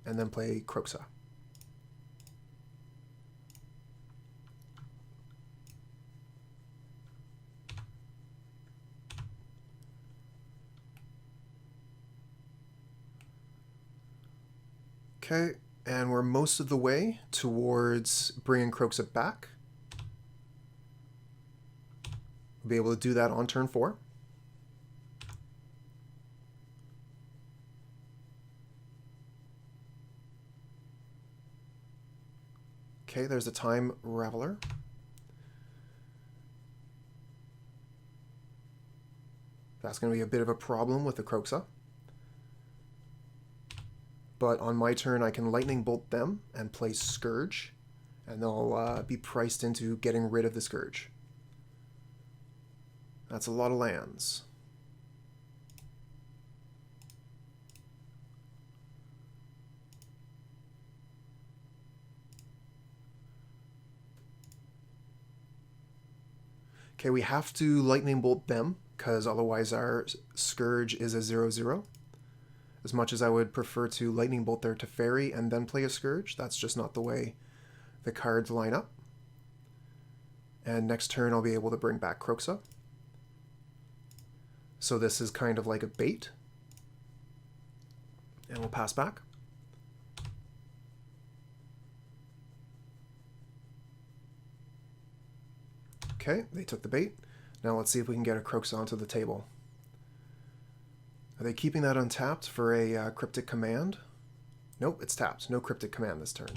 and then play Kroza. Okay, and we're most of the way towards bringing Kroza back. We'll be able to do that on turn 4. Okay, there's a Time Raveler. That's going to be a bit of a problem with the Kroza. But on my turn, I can Lightning Bolt them and play Scourge, and they'll be priced into getting rid of the Scourge. That's a lot of lands. Okay, we have to Lightning Bolt them, because otherwise our Scourge is a 0/0. As much as I would prefer to Lightning Bolt their Teferi and then play a Scourge, that's just not the way the cards line up. And next turn I'll be able to bring back Kroza. So this is kind of like a bait. And we'll pass back. Okay, they took the bait. Now let's see if we can get a Kroza onto the table. Are they keeping that untapped for a Cryptic Command? Nope, it's tapped. No Cryptic Command this turn.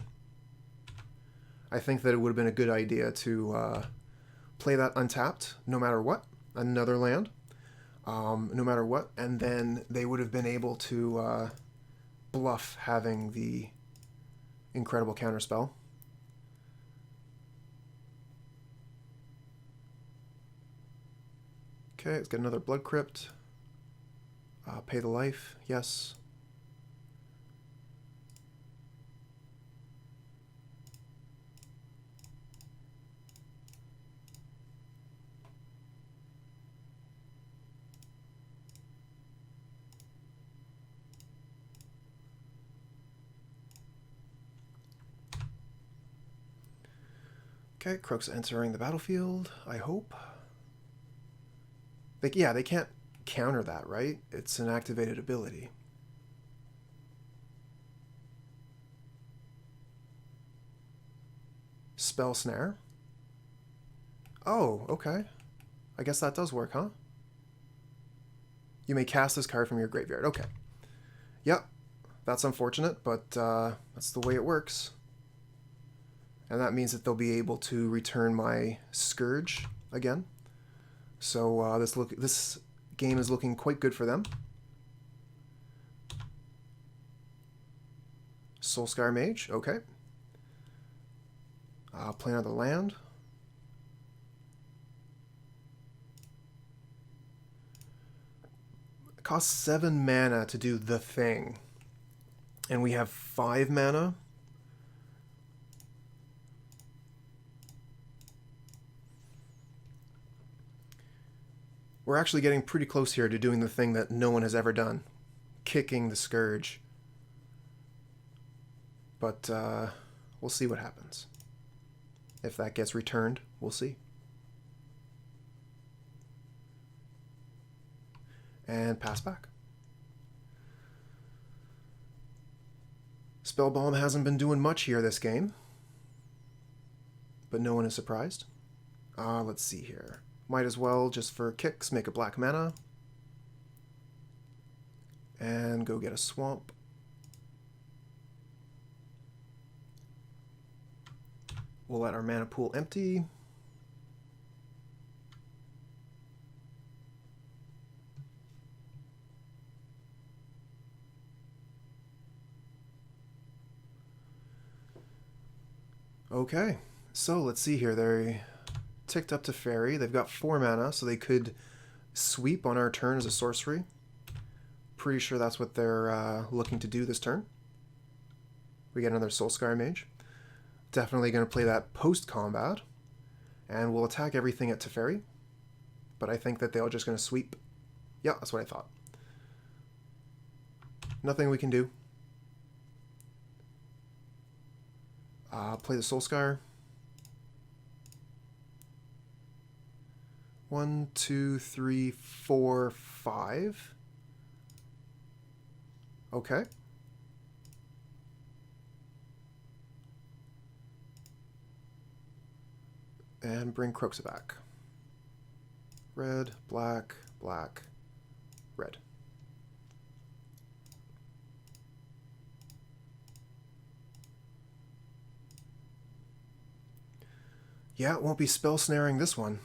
I think that it would have been a good idea to play that untapped no matter what. Another land. No matter what. And then they would have been able to bluff having the incredible counterspell. Okay, let's get another Blood Crypt. Pay the life, yes. Okay, Kroza entering the battlefield, I hope. Yeah, they can't counter that, right? It's an activated ability. Spell Snare. Oh, okay. I guess that does work, huh? You may cast this card from your graveyard. Okay. Yep. That's unfortunate, but that's the way it works. And that means that they'll be able to return my Scourge again. So this game is looking quite good for them. Soul-Scar Mage, okay. Play another land. It costs 7 mana to do the thing. And we have 5 mana. We're actually getting pretty close here to doing the thing that no one has ever done. Kicking the Scourge. But we'll see what happens. If that gets returned, we'll see. And pass back. Spellbomb hasn't been doing much here this game. But no one is surprised. Let's see here. Might as well, just for kicks, make a black mana. And go get a swamp. We'll let our mana pool empty. Okay, so let's see here. They ticked up to Fairy. They've got 4 mana, so they could sweep on our turn as a sorcery. Pretty sure that's what they're looking to do this turn. We get another Soul-Scar Mage. Definitely going to play that post-combat. And we'll attack everything at Teferi. But I think that they're just going to sweep. Yeah, that's what I thought. Nothing we can do. Play the Soul-Scar. 1, 2, 3, 4, 5. Okay. And bring Kroza back. Red, black, black, red. Yeah, it won't be spell snaring this one.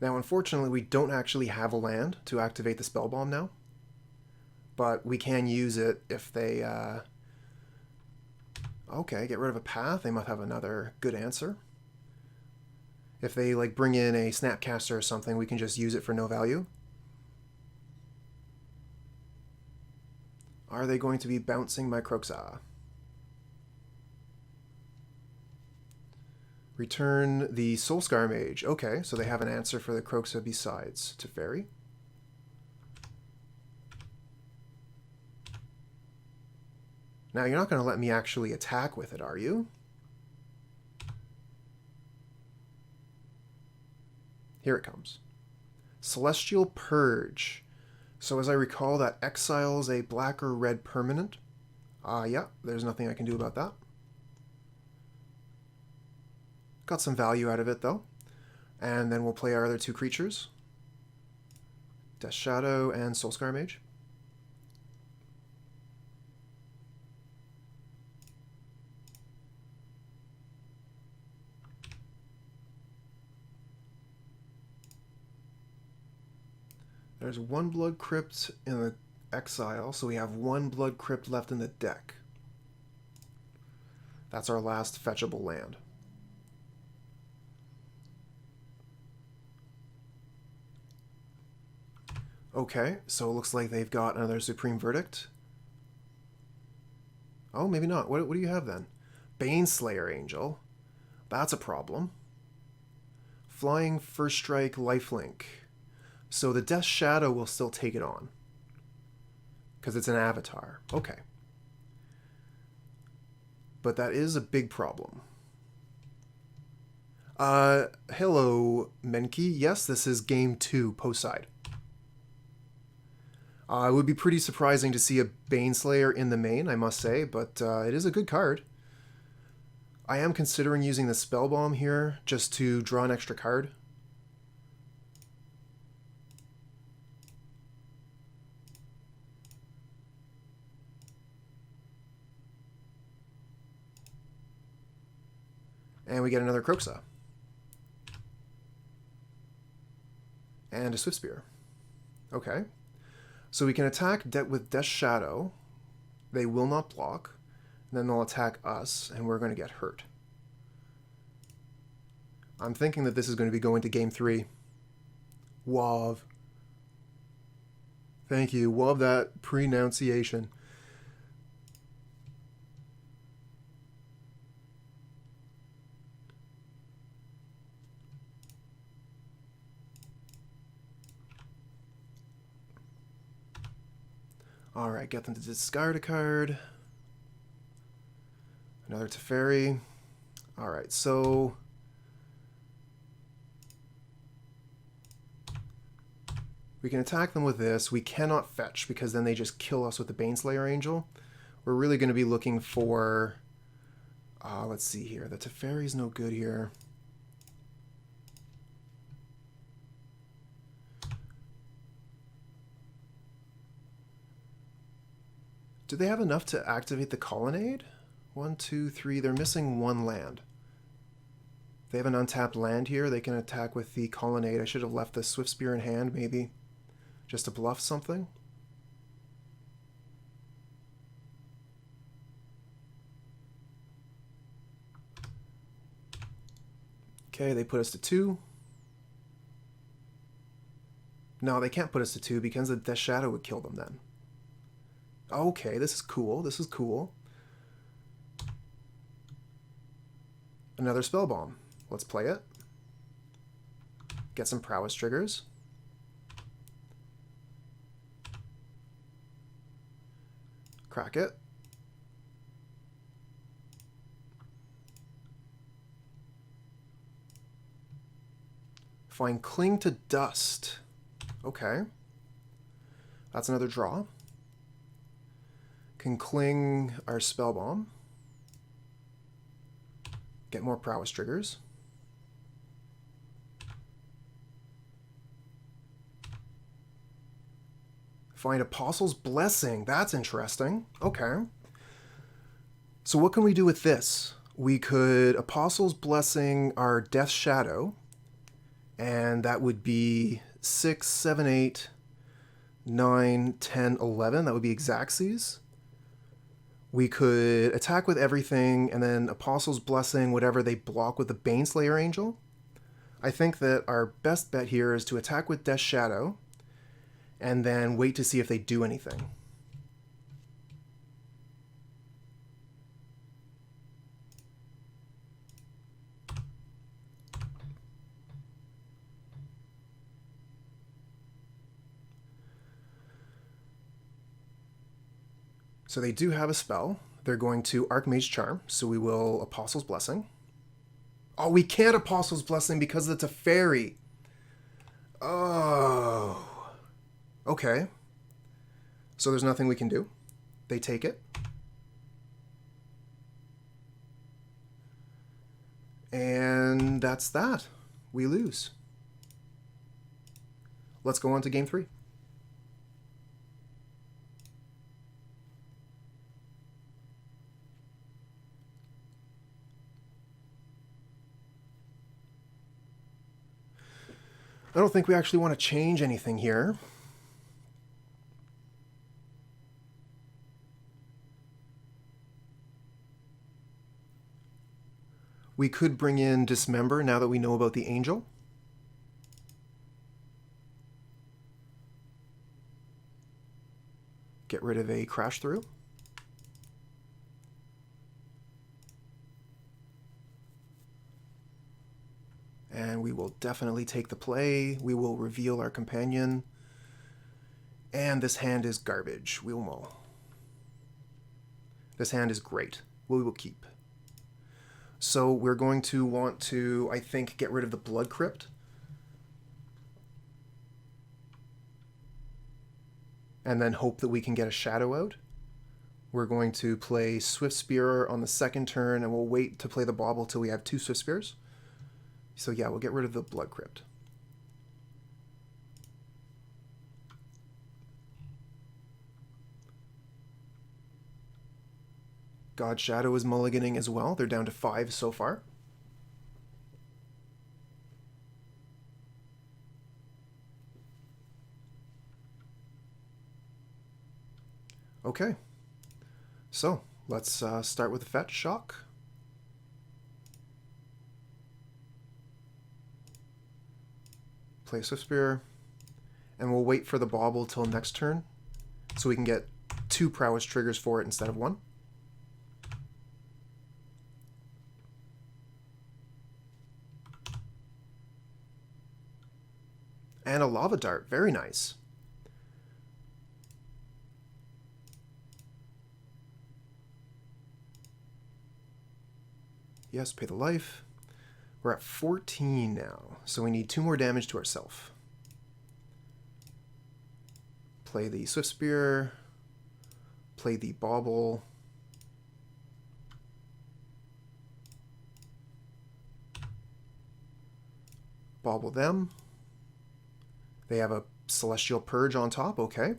Now, unfortunately, we don't actually have a land to activate the Spellbomb now. But we can use it if they... Okay, get rid of a path. They might have another good answer. If they, like, bring in a Snapcaster or something, we can just use it for no value. Are they going to be bouncing my Kroza? Return the Soul-Scar Mage. Okay, so they have an answer for the Kroza besides Teferi. Now, you're not going to let me actually attack with it, are you? Here it comes. Celestial Purge. So as I recall, that exiles a black or red permanent. Yeah, there's nothing I can do about that. Got some value out of it, though. And then we'll play our other 2 creatures. Death Shadow and Soul-Scar Mage. There's 1 Blood Crypt in the exile, so we have 1 Blood Crypt left in the deck. That's our last fetchable land. Okay, so it looks like they've got another Supreme Verdict. Oh, maybe not. What do you have then? Baneslayer Angel. That's a problem. Flying First Strike Lifelink. So the Death Shadow will still take it on. Because it's an avatar. Okay. But that is a big problem. Hello, Menki. Yes, this is game 2, post-side. It would be pretty surprising to see a Baneslayer in the main, I must say, but it is a good card. I am considering using the Spellbomb here, just to draw an extra card. And we get another Kroza. And a Swiftspear. Okay. So we can attack with Death Shadow. They will not block. And then they'll attack us, and we're going to get hurt. I'm thinking that this is going to be going to game 3. Wav. Thank you. Love that pronunciation. Alright, get them to discard a card. Another Teferi. Alright, so... we can attack them with this. We cannot fetch, because then they just kill us with the Baneslayer Angel. We're really going to be looking for... let's see here. The Teferi's no good here. Do they have enough to activate the Colonnade? 1, 2, 3. They're missing 1 land. If they have an untapped land here, they can attack with the Colonnade. I should have left the Swiftspear in hand, maybe. just to bluff something. Okay, they put us to 2. No, they can't put us to 2 because the Death Shadow would kill them then. Okay, this is cool. This is cool. Another Spellbomb. Let's play it. Get some Prowess triggers. Crack it. Find Cling to Dust. Okay. That's another draw. Can Cling our Spellbomb. Get more Prowess triggers. Find Apostle's Blessing. That's interesting. Okay. So what can we do with this? We could Apostle's Blessing our Death Shadow. And that would be 6, 7, 8, 9, 10, 11. That would be Thoughtseize. We could attack with everything and then Apostle's Blessing, whatever they block with the Baneslayer Angel. I think that our best bet here is to attack with Death Shadow and then wait to see if they do anything. So they do have a spell. They're going to Archmage Charm, so we will Apostle's Blessing. Oh, we can't Apostle's Blessing because it's a fairy. Oh. Okay. So there's nothing we can do. They take it. And that's that. We lose. Let's go on to game 3. I don't think we actually want to change anything here. We could bring in Dismember now that we know about the Angel. Get rid of a Crash Through. And we will definitely take the play. We will reveal our companion. And this hand is garbage. We will. This hand is great. We will keep. So we're going to want to, I think, get rid of the Blood Crypt. And then hope that we can get a Shadow out. We're going to play Swiftspear on the second turn, and we'll wait to play the Bauble till we have 2 Swiftspears. So yeah, we'll get rid of the Blood Crypt. God Shadow is mulliganing as well. They're down to 5 so far. Okay. So, let's start with the Fetch Shock. Play Swiftspear, and we'll wait for the Bauble till next turn so we can get 2 Prowess triggers for it instead of 1. And a Lava Dart, very nice. Yes, pay the life. We're at 14 now, so we need 2 more damage to ourselves. Play the Swiftspear, play the Bauble, Bauble them. They have a Celestial Purge on top, okay.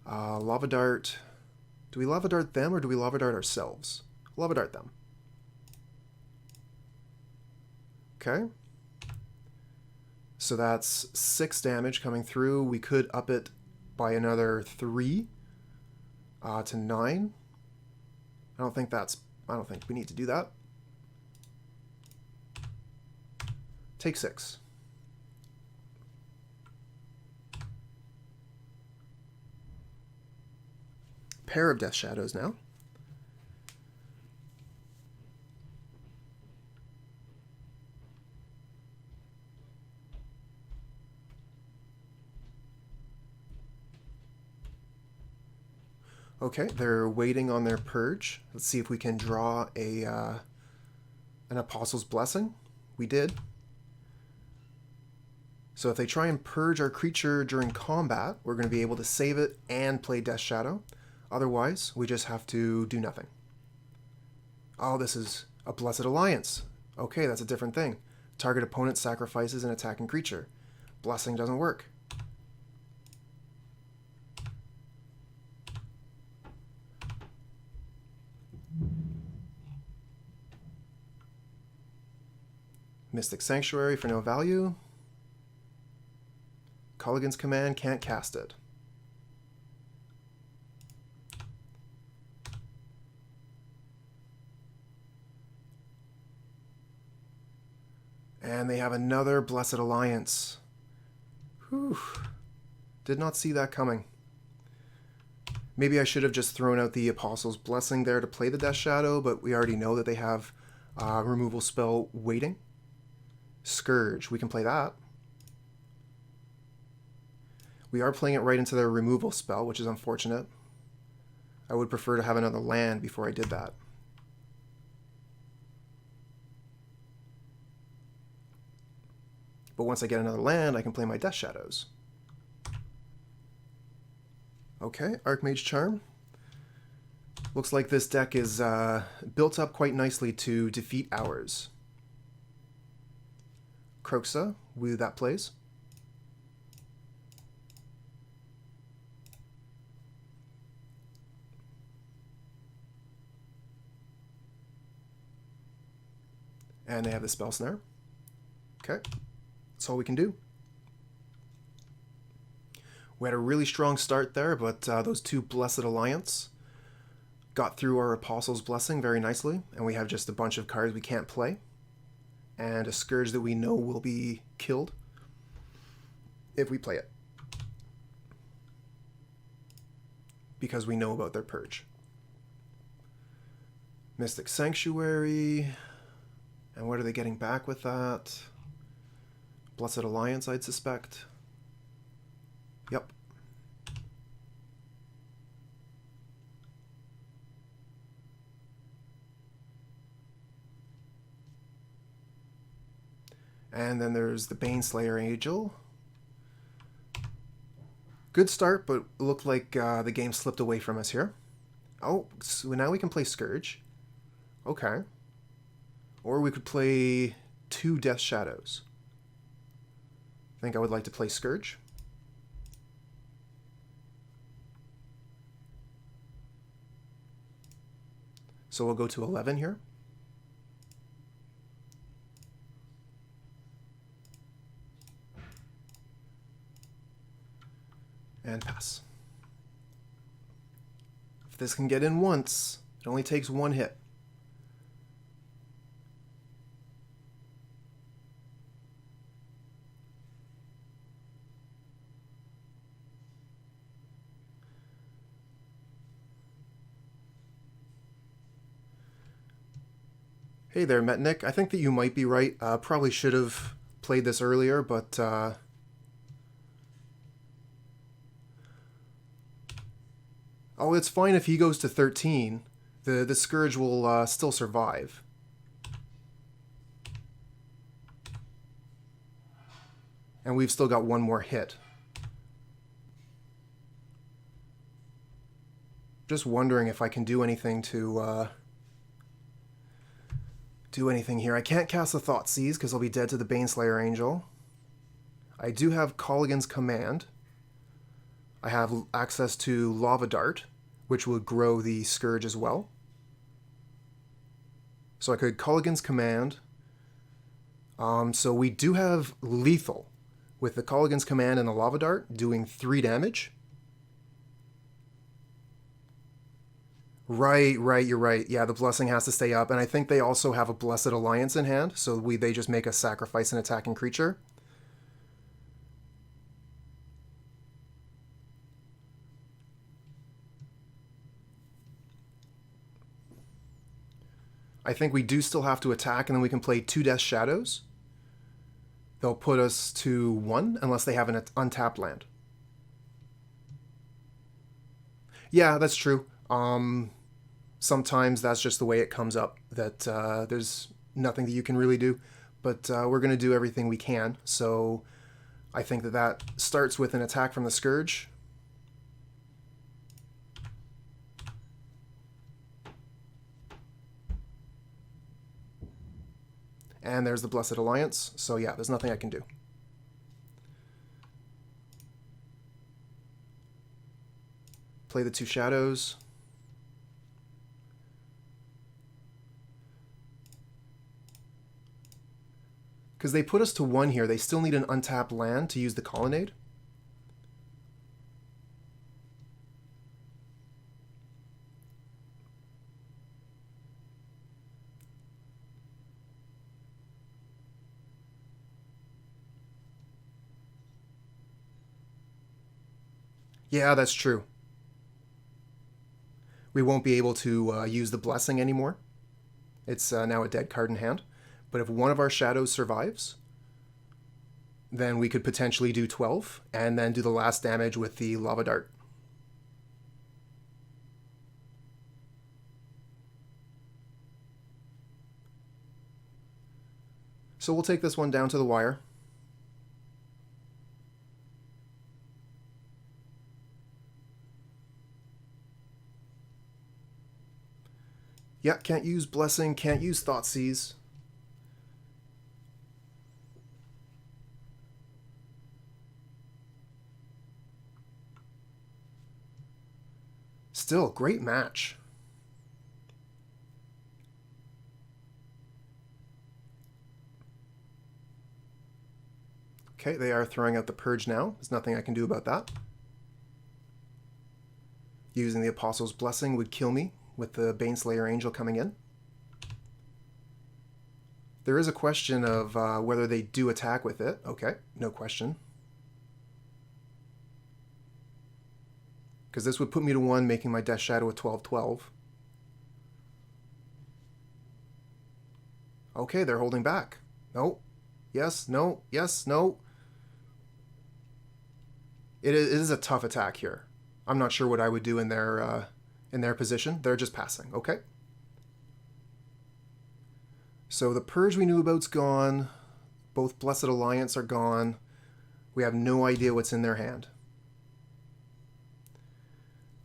Lava Dart. Do we Lava Dart them or do we Lava Dart ourselves? Lava Dart them. Okay. So that's 6 damage coming through. We could up it by another 3 to 9. I don't think we need to do that. Take 6. Pair of Death Shadows now. Okay, they're waiting on their purge. Let's see if we can draw an Apostle's Blessing. We did. So if they try and purge our creature during combat, we're going to be able to save it and play Death Shadow. Otherwise, we just have to do nothing. Oh, this is a Blessed Alliance. Okay, that's a different thing. Target opponent sacrifices an attacking creature. Blessing doesn't work. Mystic Sanctuary for no value. Culligan's Command, can't cast it. And they have another Blessed Alliance. Whew. Did not see that coming. Maybe I should have just thrown out the Apostle's Blessing there to play the Death Shadow, but we already know that they have removal spell waiting. Scourge, we can play that. We are playing it right into their removal spell, which is unfortunate. I would prefer to have another land before I did that. But once I get another land, I can play my Death Shadows. Okay, Archmage Charm. Looks like this deck is built up quite nicely to defeat ours. Kroza, that plays. And they have the Spell Snare. Okay, that's all we can do. We had a really strong start there, but those 2 Blessed Alliance got through our Apostle's Blessing very nicely, and we have just a bunch of cards we can't play. And a Scourge that we know will be killed if we play it. Because we know about their purge. Mystic Sanctuary. And what are they getting back with that? Blessed Alliance, I'd suspect. Yep. And then there's the Baneslayer Angel. Good start, but looked like the game slipped away from us here. Oh, so now we can play Scourge. Okay. Or we could play 2 Death Shadows. I think I would like to play Scourge. So we'll go to 11 here. And pass. If this can get in once, it only takes 1 hit. Hey there, Metnik. I think that you might be right. Probably should have played this earlier, but oh, it's fine if he goes to 13. The Scourge will still survive. And we've still got 1 more hit. Just wondering if I can do anything to do anything here. I can't cast the Thoughtseize because I'll be dead to the Baneslayer Angel. I do have Culligan's Command. I have access to Lava Dart, which would grow the Scourge as well. So I could Culligan's Command. So we do have Lethal. with the Colligan's Command and the Lava Dart doing 3 damage. Right, you're right. Yeah, the Blessing has to stay up, and I think they also have a Blessed Alliance in hand, so they just make us sacrifice an attacking creature. I think we do still have to attack, and then we can play 2 Death Shadows. They'll put us to 1, unless they have an untapped land. Yeah, that's true. Sometimes that's just the way it comes up, that there's nothing that you can really do. But we're going to do everything we can, so I think that starts with an attack from the Scourge. And there's the Blessed Alliance, so yeah, there's nothing I can do. Play the 2 Shadows. Because they put us to 1 here, they still need an untapped land to use the Colonnade. Yeah, that's true. We won't be able to use the Blessing anymore. It's now a dead card in hand. But if one of our shadows survives, then we could potentially do 12 and then do the last damage with the Lava Dart. So we'll take this one down to the wire. Yeah, can't use Blessing, can't use Thoughtseize. Still, great match. Okay, they are throwing out the Purge now. There's nothing I can do about that. Using the Apostle's Blessing would kill me with the Baneslayer Angel coming in. There is a question of whether they do attack with it. Okay, no question. Because this would put me to 1, making my Death Shadow a 12/12. Okay, they're holding back. No. Yes, no, yes, no. It is a tough attack here. I'm not sure what I would do in their position. They're just passing. Okay. So the Purge we knew about's gone. Both Blessed Alliance are gone. We have no idea what's in their hand.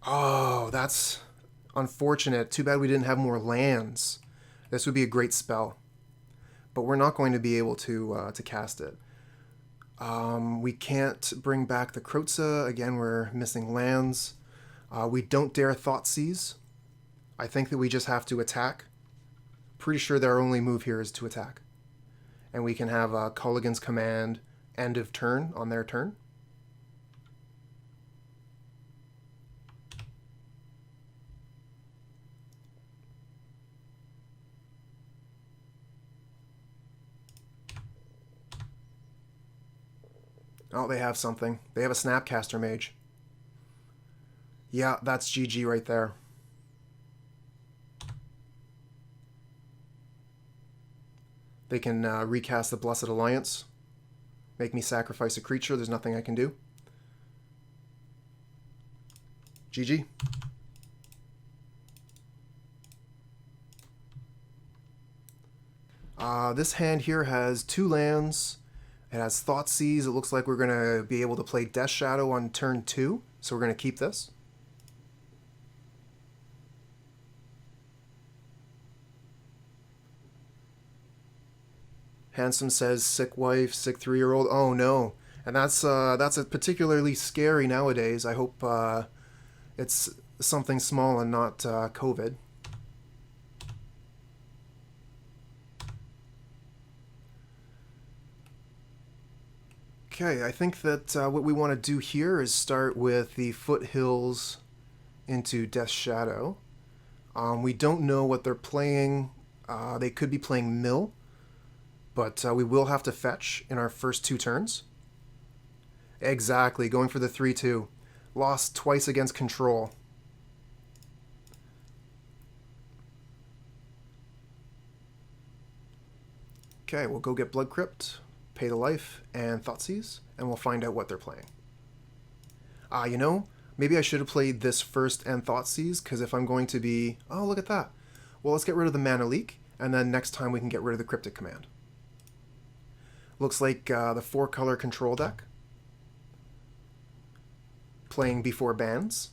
Oh, that's unfortunate. Too bad we didn't have more lands. This would be a great spell. But we're not going to be able to cast it. We can't bring back the Kroza. Again, we're missing lands. We don't dare Thoughtseize. I think that we just have to attack. Pretty sure their only move here is to attack. And we can have Colligan's Command end of turn on their turn. Oh, they have something. They have a Snapcaster Mage. Yeah, that's GG right there. They can recast the Blessed Alliance. Make me sacrifice a creature. There's nothing I can do. GG. This hand here has 2 lands. It has Thoughtseize. It looks like we're going to be able to play Death Shadow on turn 2. So we're going to keep this. Handsome says, sick wife, sick 3-year-old. Oh no. And that's a particularly scary nowadays. I hope it's something small and not COVID. Okay, I think that what we want to do here is start with the Foothills into Death's Shadow. We don't know what they're playing. They could be playing Mill, but we will have to fetch in our first 2 turns. Exactly, going for the 3-2. Lost twice against Control. Okay, we'll go get Blood Crypt, Pay the Life, and Thoughtseize, and we'll find out what they're playing. You know, maybe I should have played this first and Thoughtseize, because if I'm going to be... Oh, look at that. Well, let's get rid of the Mana Leak, and then next time we can get rid of the Cryptic Command. Looks like the 4-color control deck. Playing before bans.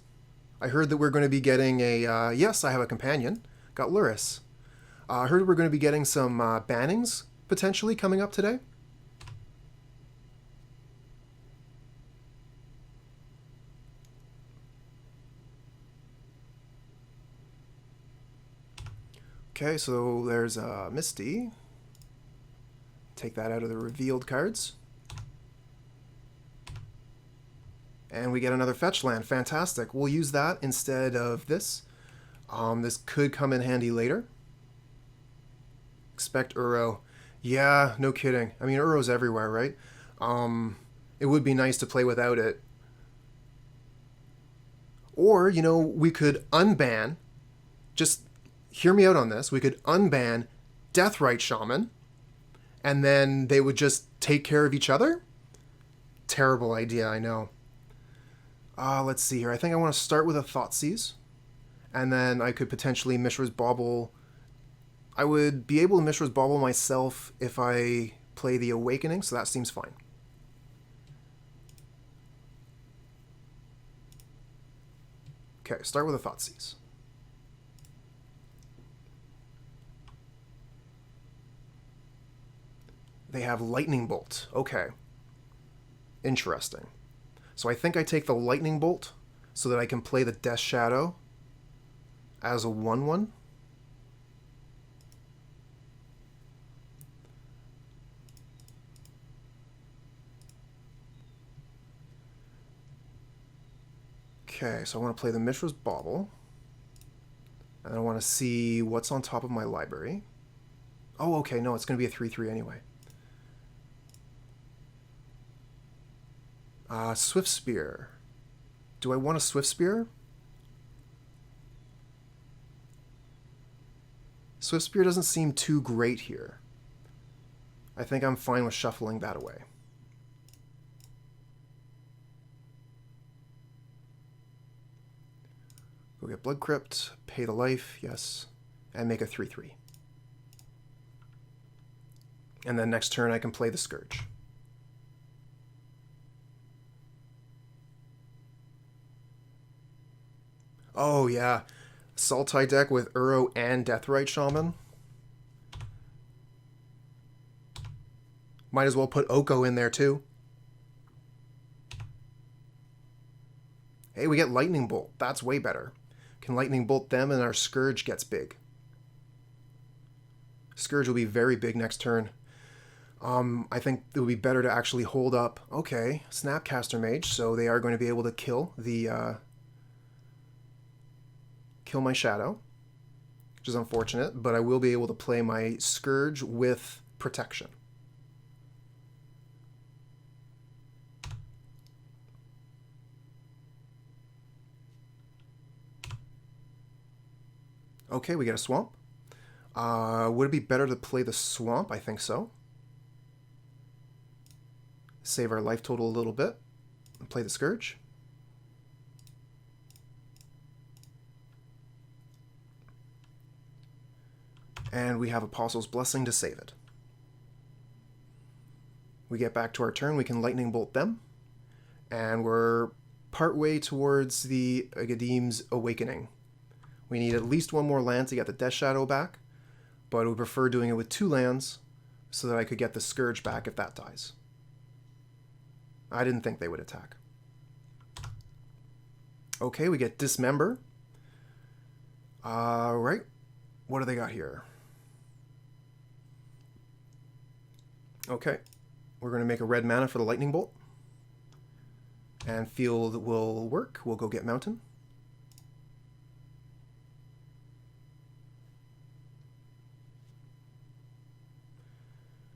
I heard that we're going to be getting a... yes, I have a companion. Got Lurrus. I heard we're going to be getting some bannings, potentially, coming up today. Okay, so there's Misty. Take that out of the revealed cards. And we get another fetch land. Fantastic. We'll use that instead of this. This could come in handy later. Expect Uro. Yeah, no kidding. I mean, Uro's everywhere, right? It would be nice to play without it. Or, you know, we could unban. Just hear me out on this. We could unban Deathrite Shaman, and then they would just take care of each other? Terrible idea, I know. Let's see here. I think I want to start with a Thoughtseize, and then I could potentially Mishra's Bauble. I would be able to Mishra's Bauble myself if I play the Awakening, so that seems fine. Okay, start with a Thoughtseize. They have Lightning Bolt. Okay. Interesting. So I think I take the Lightning Bolt so that I can play the Death Shadow as a 1/1. Okay, so I want to play the Mishra's Bauble. And I want to see what's on top of my library. Oh, okay, no, it's going to be a 3/3 anyway. Swiftspear. Do I want a Swiftspear? Swiftspear doesn't seem too great here. I think I'm fine with shuffling that away. Go get Blood Crypt, Pay the Life, yes, and make a 3/3. And then next turn I can play the Scourge. Oh yeah, Sultai deck with Uro and Deathrite Shaman. Might as well put Oko in there too. Hey, we get Lightning Bolt. That's way better. Can Lightning Bolt them and our Scourge gets big. Scourge will be very big next turn. I think it would be better to actually hold up. Okay, Snapcaster Mage, so they are going to be able to kill the... kill my Shadow, which is unfortunate, but I will be able to play my Scourge with protection. Okay, we get a Swamp. Would it be better to play the Swamp? I think so. Save our life total a little bit and play the Scourge. And we have Apostle's Blessing to save it. We get back to our turn, we can Lightning Bolt them, and we're partway towards the Agadeem's Awakening. We need at least one more land to get the Death Shadow back, but we prefer doing it with 2 lands so that I could get the Scourge back if that dies. I didn't think they would attack. Okay, we get Dismember. Right. What do they got here? Okay, we're going to make a red mana for the Lightning Bolt. And field will work. We'll go get mountain.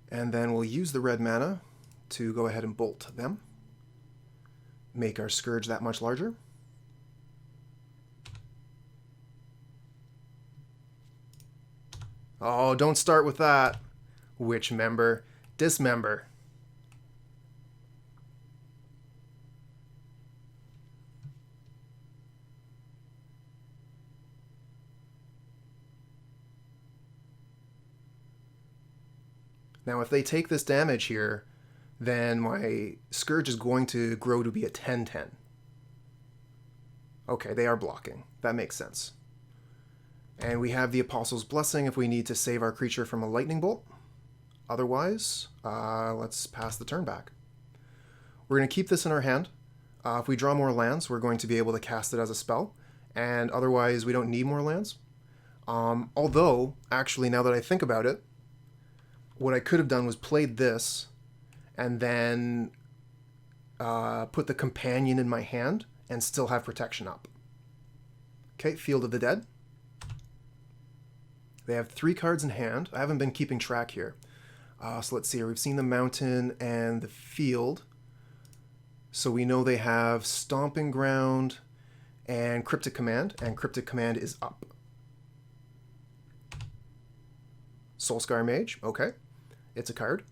And then we'll use the red mana to go ahead and bolt them. Make our Scourge that much larger. Oh, don't start with that. Witch member. Dismember. Now, if they take this damage here, then my Scourge is going to grow to be a 10/10. Okay, they are blocking. That makes sense. And we have the Apostle's Blessing if we need to save our creature from a lightning bolt. Otherwise, let's pass the turn back. We're going to keep this in our hand. If we draw more lands, we're going to be able to cast it as a spell. And otherwise, we don't need more lands. Although, actually, now that I think about it, what I could have done was played this and then put the companion in my hand and still have protection up. Okay, Field of the Dead. They have 3 cards in hand. I haven't been keeping track here. So let's see here. We've seen the mountain and the field. So we know they have Stomping Ground and Cryptic Command, and Cryptic Command is up. Soul-Scar Mage, okay. It's a card.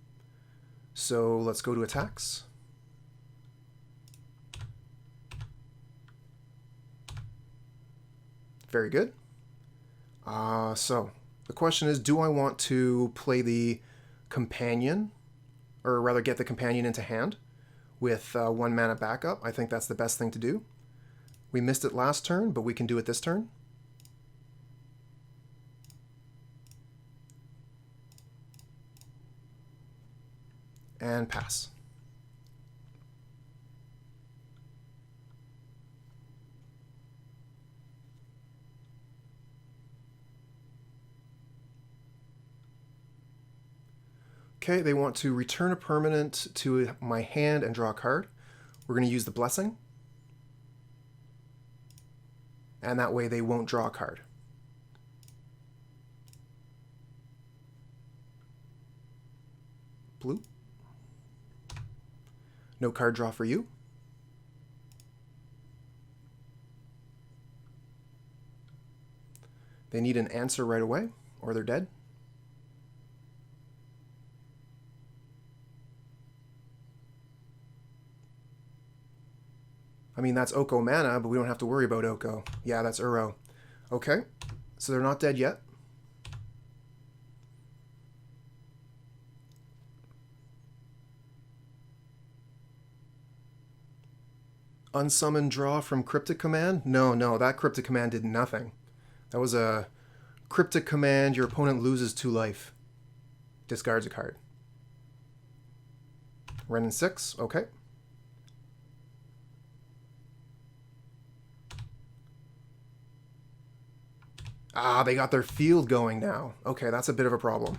So let's go to attacks. Very good. So the question is, do I want to play the companion, or rather get the companion into hand with 1 mana backup? I think that's the best thing to do. We missed it last turn, but we can do it this turn. And pass. Okay, they want to return a permanent to my hand and draw a card. We're going to use the Blessing. And that way they won't draw a card. Blue. No card draw for you. They need an answer right away, or they're dead. I mean, that's Oko mana, but we don't have to worry about Oko. Yeah, that's Uro. Okay, so they're not dead yet. Unsummon draw from Cryptic Command? No, that Cryptic Command did nothing. That was a Cryptic Command, your opponent loses 2 life. Discards a card. Renin 6, okay. Ah, they got their field going now. Okay, that's a bit of a problem.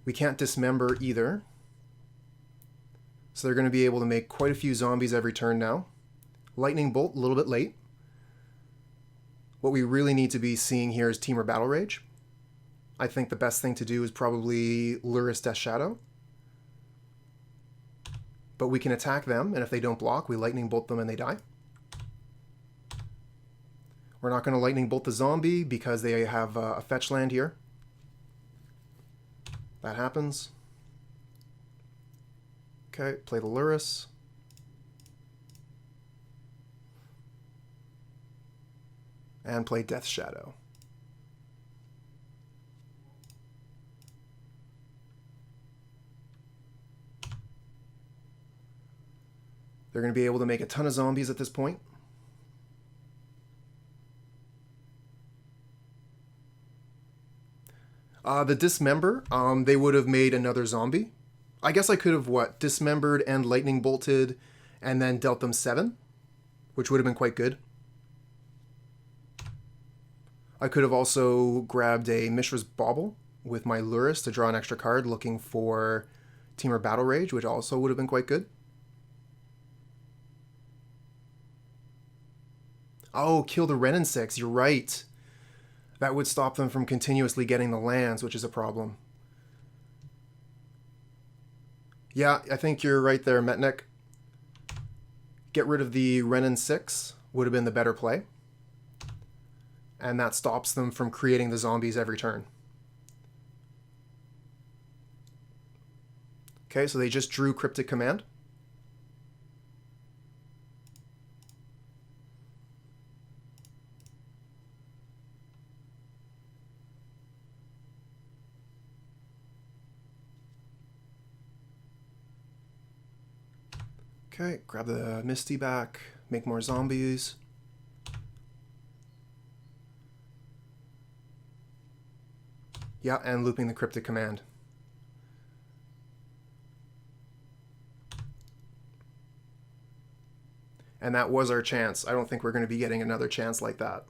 We can't dismember either. So they're going to be able to make quite a few zombies every turn now. Lightning Bolt, a little bit late. What we really need to be seeing here is Temur Battle Rage. I think the best thing to do is probably Lurrus Death Shadow. But we can attack them, and if they don't block, we Lightning Bolt them and they die. We're not going to Lightning Bolt the zombie because they have a fetch land here. That happens. Okay, play the Lurrus. And play Death Shadow. They're going to be able to make a ton of zombies at this point. The Dismember, they would have made another zombie. I guess I could have, dismembered and lightning bolted and then dealt them 7, which would have been quite good. I could have also grabbed a Mishra's Bauble with my Lurrus to draw an extra card looking for Temur Battle Rage, which also would have been quite good. Oh, kill the Wrenn and 6. You're right. That would stop them from continuously getting the lands, which is a problem. Yeah, I think you're right there, Metnik. Get rid of the Wrenn and 6 would have been the better play. And that stops them from creating the zombies every turn. Okay, so they just drew Cryptic Command. Okay, grab the Misty back, make more zombies. Yeah, and looping the Cryptic Command. And that was our chance. I don't think we're going to be getting another chance like that.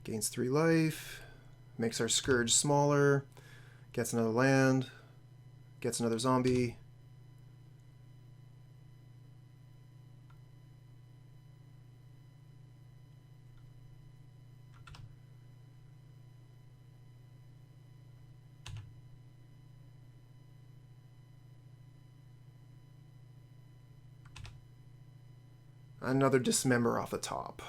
Gains 3 life, makes our Scourge smaller, gets another land, gets another zombie. Another Dismember off the top.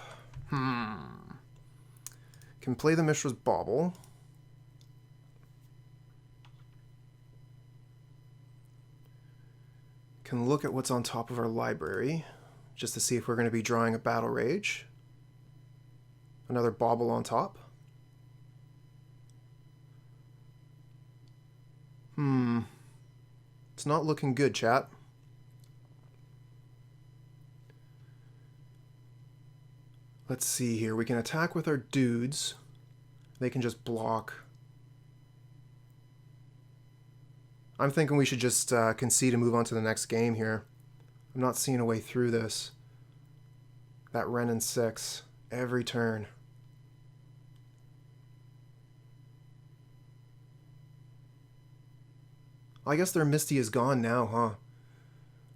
Can play the Mishra's Bauble. Can look at what's on top of our library, just to see if we're going to be drawing a Battle Rage. Another Bauble on top. It's not looking good, chat. Let's see here. We can attack with our dudes. They can just block. I'm thinking we should just concede and move on to the next game here. I'm not seeing a way through this. That Wrenn and 6 every turn. I guess their Misty is gone now, huh?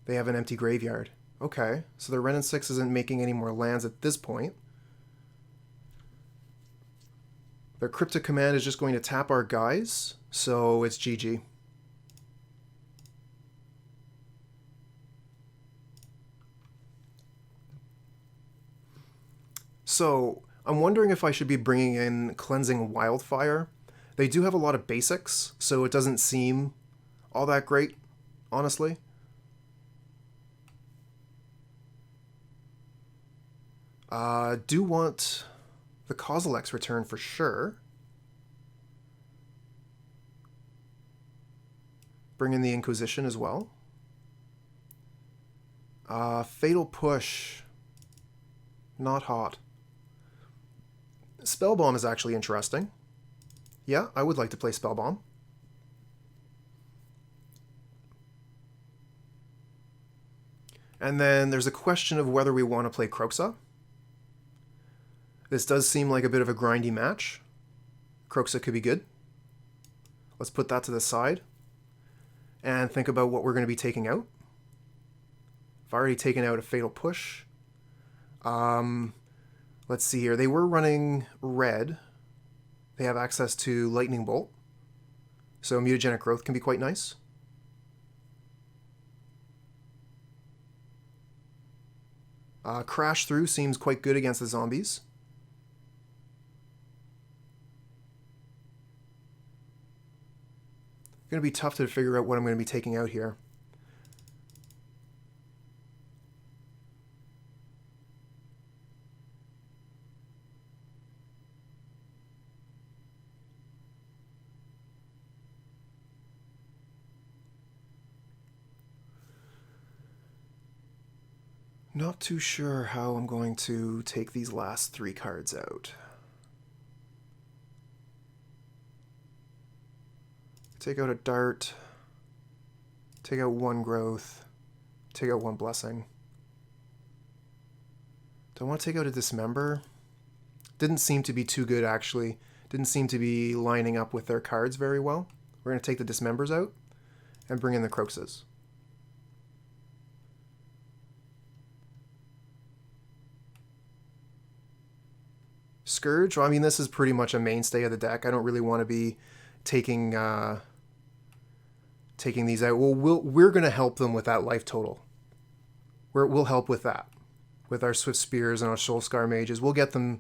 They have an empty graveyard. Okay, so their Wrenn and 6 isn't making any more lands at this point. Their Cryptic Command is just going to tap our guys, so it's GG. So, I'm wondering if I should be bringing in Cleansing Wildfire. They do have a lot of basics, so it doesn't seem all that great, honestly. Do want the Kozilek's return for sure. Bring in the Inquisition as well. Fatal Push. Not hot. Spellbomb is actually interesting. Yeah, I would like to play Spellbomb. And then there's a question of whether we want to play Kroza. This does seem like a bit of a grindy match. Kroza could be good. Let's put that to the side and think about what we're going to be taking out. I've already taken out a Fatal Push. Let's see here. They were running red. They have access to Lightning Bolt. So Mutagenic Growth can be quite nice. Crash Through seems quite good against the zombies. Going to be tough to figure out what I'm going to be taking out here. Not too sure how I'm going to take these last 3 cards out. Take out a Dart. Take out 1 Growth. Take out 1 Blessing. Do I want to take out a Dismember? Didn't seem to be too good, actually. Didn't seem to be lining up with their cards very well. We're going to take the Dismembers out and bring in the Krozas. Scourge, well, I mean, this is pretty much a mainstay of the deck. I don't really want to be taking taking these out. Well, we're going to help them with that life total. We'll help with that. With our Swiftspears and our Soul-Scar Mages. We'll get them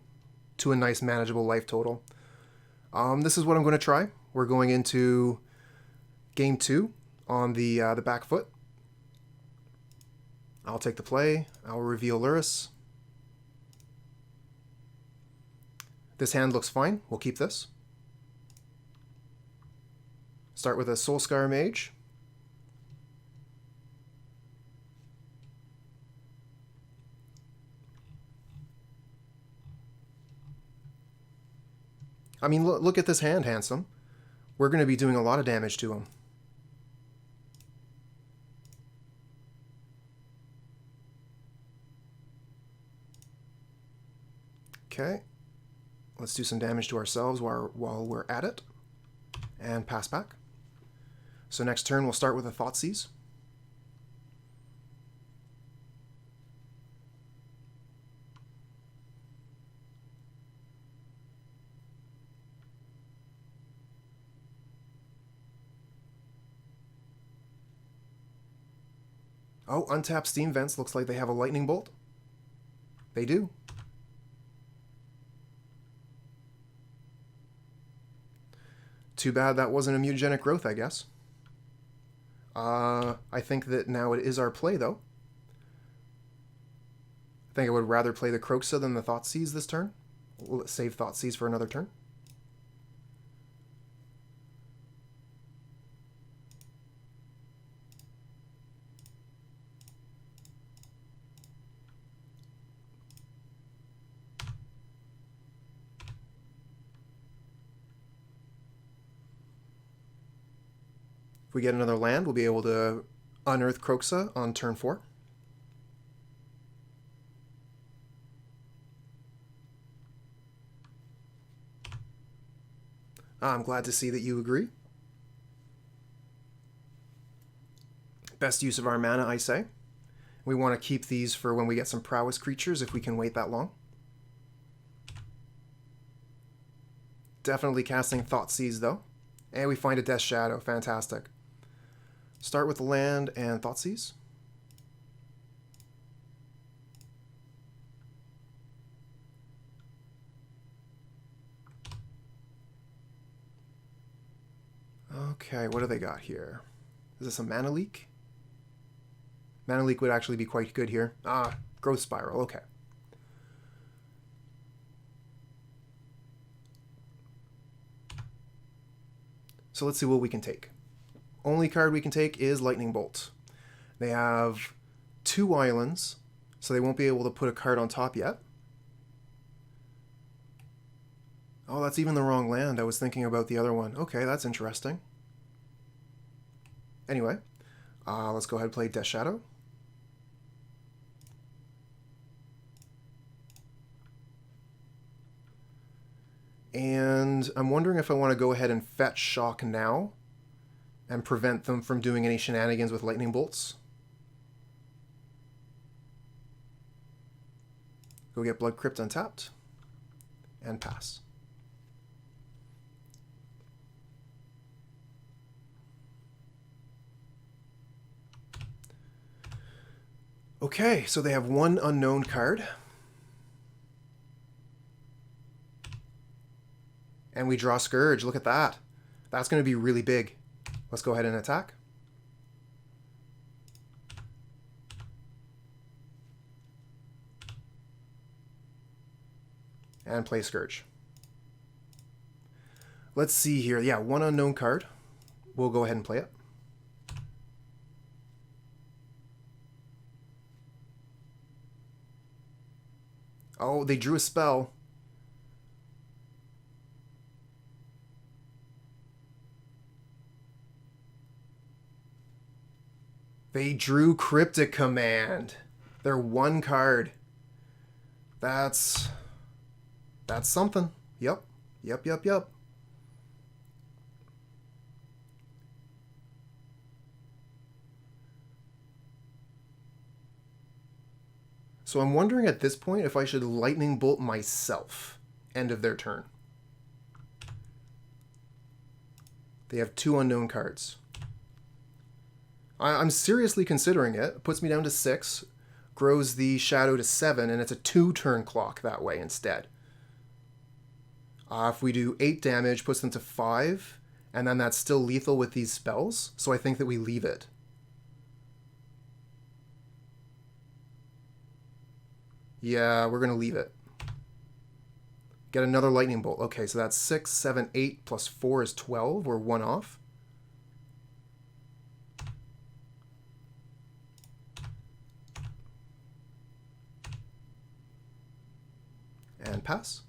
to a nice, manageable life total. This is what I'm going to try. We're going into game 2 on the back foot. I'll take the play. I'll reveal Lurrus. This hand looks fine. We'll keep this. Start with a Soul-Scar Mage. I mean, look at this hand, handsome. We're going to be doing a lot of damage to him. Okay. Let's do some damage to ourselves while we're at it. And pass back. So next turn we'll start with a Thoughtseize. Oh, untapped Steam Vents. Looks like they have a Lightning Bolt. They do. Too bad that wasn't a Mutagenic Growth, I guess. I think that now it is our play, though. I think I would rather play the Kroza than the Thoughtseize this turn. Let's save Thoughtseize for another turn. If we get another land, we'll be able to unearth Kroza on turn 4. I'm glad to see that you agree. Best use of our mana, I say. We want to keep these for when we get some Prowess creatures, if we can wait that long. Definitely casting Thoughtseize, though. And we find a Death Shadow. Fantastic. Start with the land and Thoughtseize. Okay, what do they got here? Is this a Mana Leak? Mana Leak would actually be quite good here. Ah, Growth Spiral, okay. So let's see what we can take. Only card we can take is Lightning Bolt. They have 2 islands, so they won't be able to put a card on top yet. Oh, that's even the wrong land. I was thinking about the other one. Okay, that's interesting. Anyway, let's go ahead and play Death Shadow. And I'm wondering if I want to go ahead and fetch Shock now and prevent them from doing any shenanigans with Lightning Bolts. Go get Blood Crypt untapped and pass. Okay, so they have 1 unknown card. And we draw Scourge. Look at that. That's going to be really big. Let's go ahead and attack. And play Scourge. Let's see here. Yeah, 1 unknown card. We'll go ahead and play it. Oh, they drew a spell. They drew Cryptic Command. They're 1 card. That's something. Yep. Yep, yep, yep. So I'm wondering at this point if I should Lightning Bolt myself. End of their turn. They have 2 unknown cards. I'm seriously considering it. It puts me down to 6, grows the shadow to 7, and it's a 2-turn clock that way instead. If we do 8 damage, puts them to 5, and then that's still lethal with these spells, so I think that we leave it. Yeah, we're going to leave it. Get another Lightning Bolt. Okay, so that's 6, 7, 8, plus 4 is 12. We're 1 off. And pass.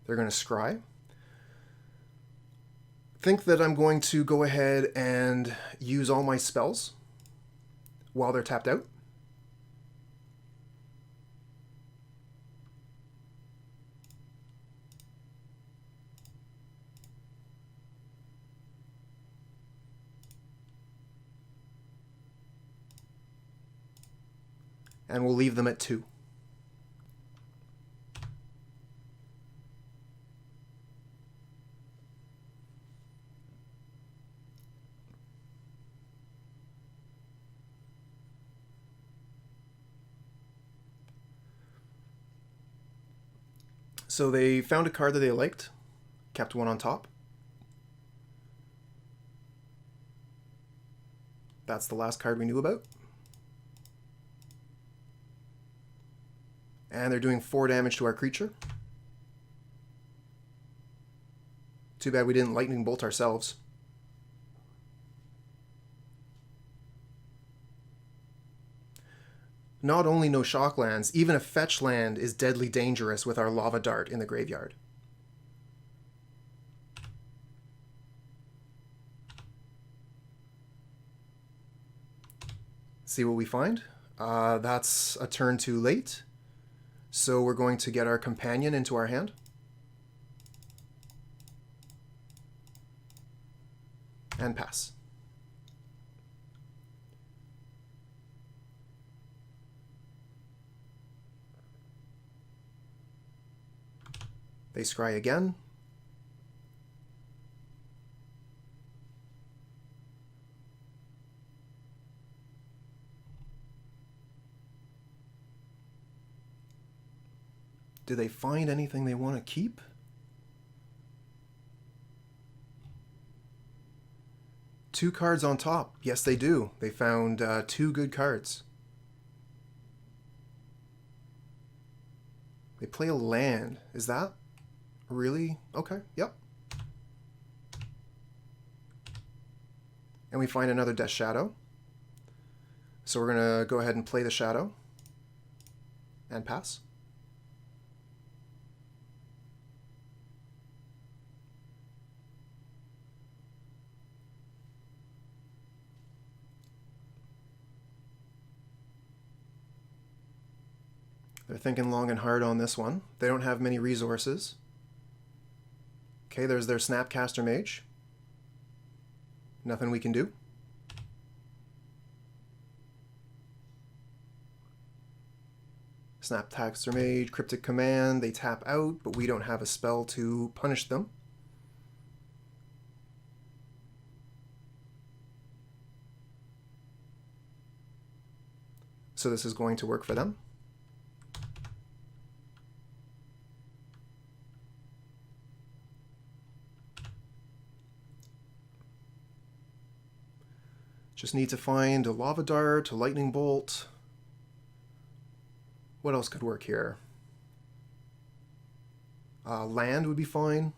They're going to scry. Think that I'm going to go ahead and use all my spells while they're tapped out. And we'll leave them at 2. So they found a card that they liked, kept 1 on top. That's the last card we knew about. And they're doing 4 damage to our creature. Too bad we didn't Lightning Bolt ourselves. Not only no shock lands, even a fetch land is deadly dangerous with our Lava Dart in the graveyard. See what we find? That's a turn too late. So we're going to get our companion into our hand. And pass. They scry again. Do they find anything they want to keep? Two cards on top. Yes, they do. They found 2 good cards. They play a land. Is that really? Okay, yep. And we find another Death Shadow. So we're going to go ahead and play the Shadow. And pass. They're thinking long and hard on this one. They don't have many resources. Okay, there's their Snapcaster Mage. Nothing we can do. Snapcaster Mage, Cryptic Command, they tap out, but we don't have a spell to punish them. So this is going to work for them. Just need to find a Lava Dart, a Lightning Bolt. What else could work here? Land would be fine.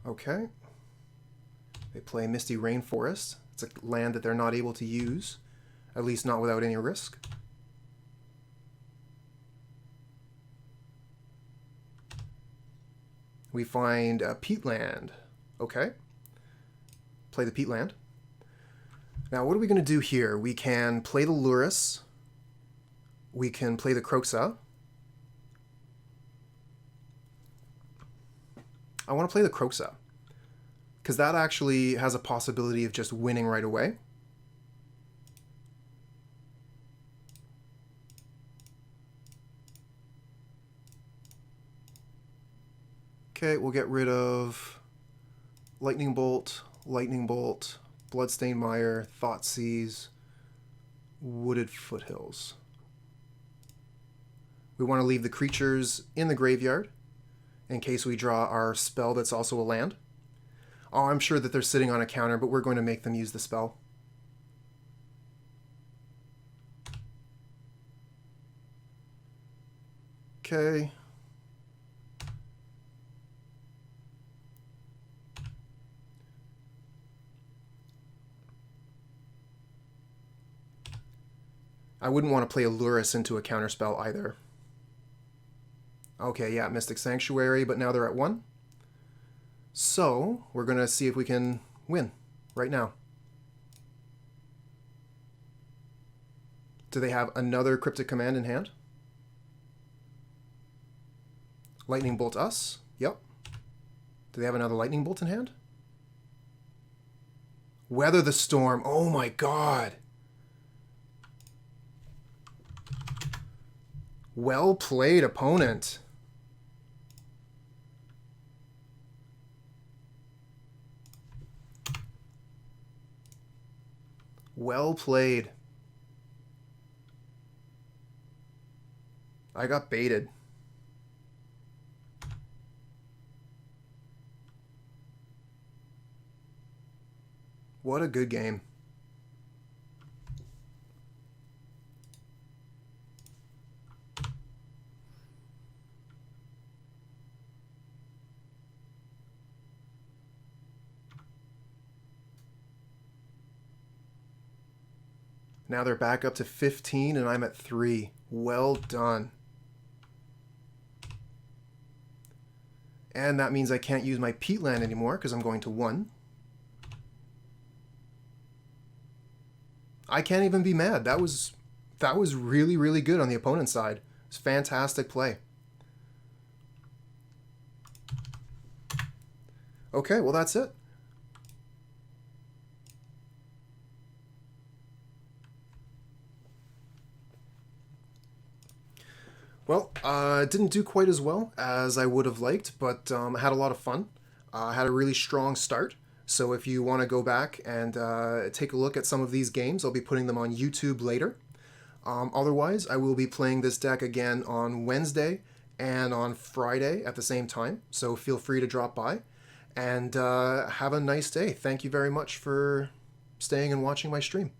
Okay. They play Misty Rainforest. It's a land that they're not able to use, at least not without any risk. We find Peatland. Okay. Play the Peatland. Now, what are we going to do here? We can play the Lurrus. We can play the Kroza. I want to play the Kroza, because that actually has a possibility of just winning right away. Okay, we'll get rid of Lightning Bolt, Bloodstained Mire, Thoughtseize, Wooded Foothills. We want to leave the creatures in the graveyard in case we draw our spell that's also a land. Oh, I'm sure that they're sitting on a counter, but we're going to make them use the spell. Okay. I wouldn't want to play a Lurrus into a counterspell either. Okay, yeah, Mystic Sanctuary, but now they're at 1. So, we're going to see if we can win right now. Do they have another Cryptic Command in hand? Lightning Bolt us? Yep. Do they have another Lightning Bolt in hand? Weather the Storm. Oh my god! Well played, opponent. Well played. I got baited. What a good game. Now they're back up to 15 and I'm at 3. Well done. And that means I can't use my Peatland anymore because I'm going to 1. I can't even be mad. That was really, really good on the opponent's side. It's fantastic play. Okay, well that's it. Well, didn't do quite as well as I would have liked, but had a lot of fun. Had a really strong start. So if you want to go back and take a look at some of these games, I'll be putting them on YouTube later. Otherwise, I will be playing this deck again on Wednesday and on Friday at the same time. So feel free to drop by and have a nice day. Thank you very much for staying and watching my stream.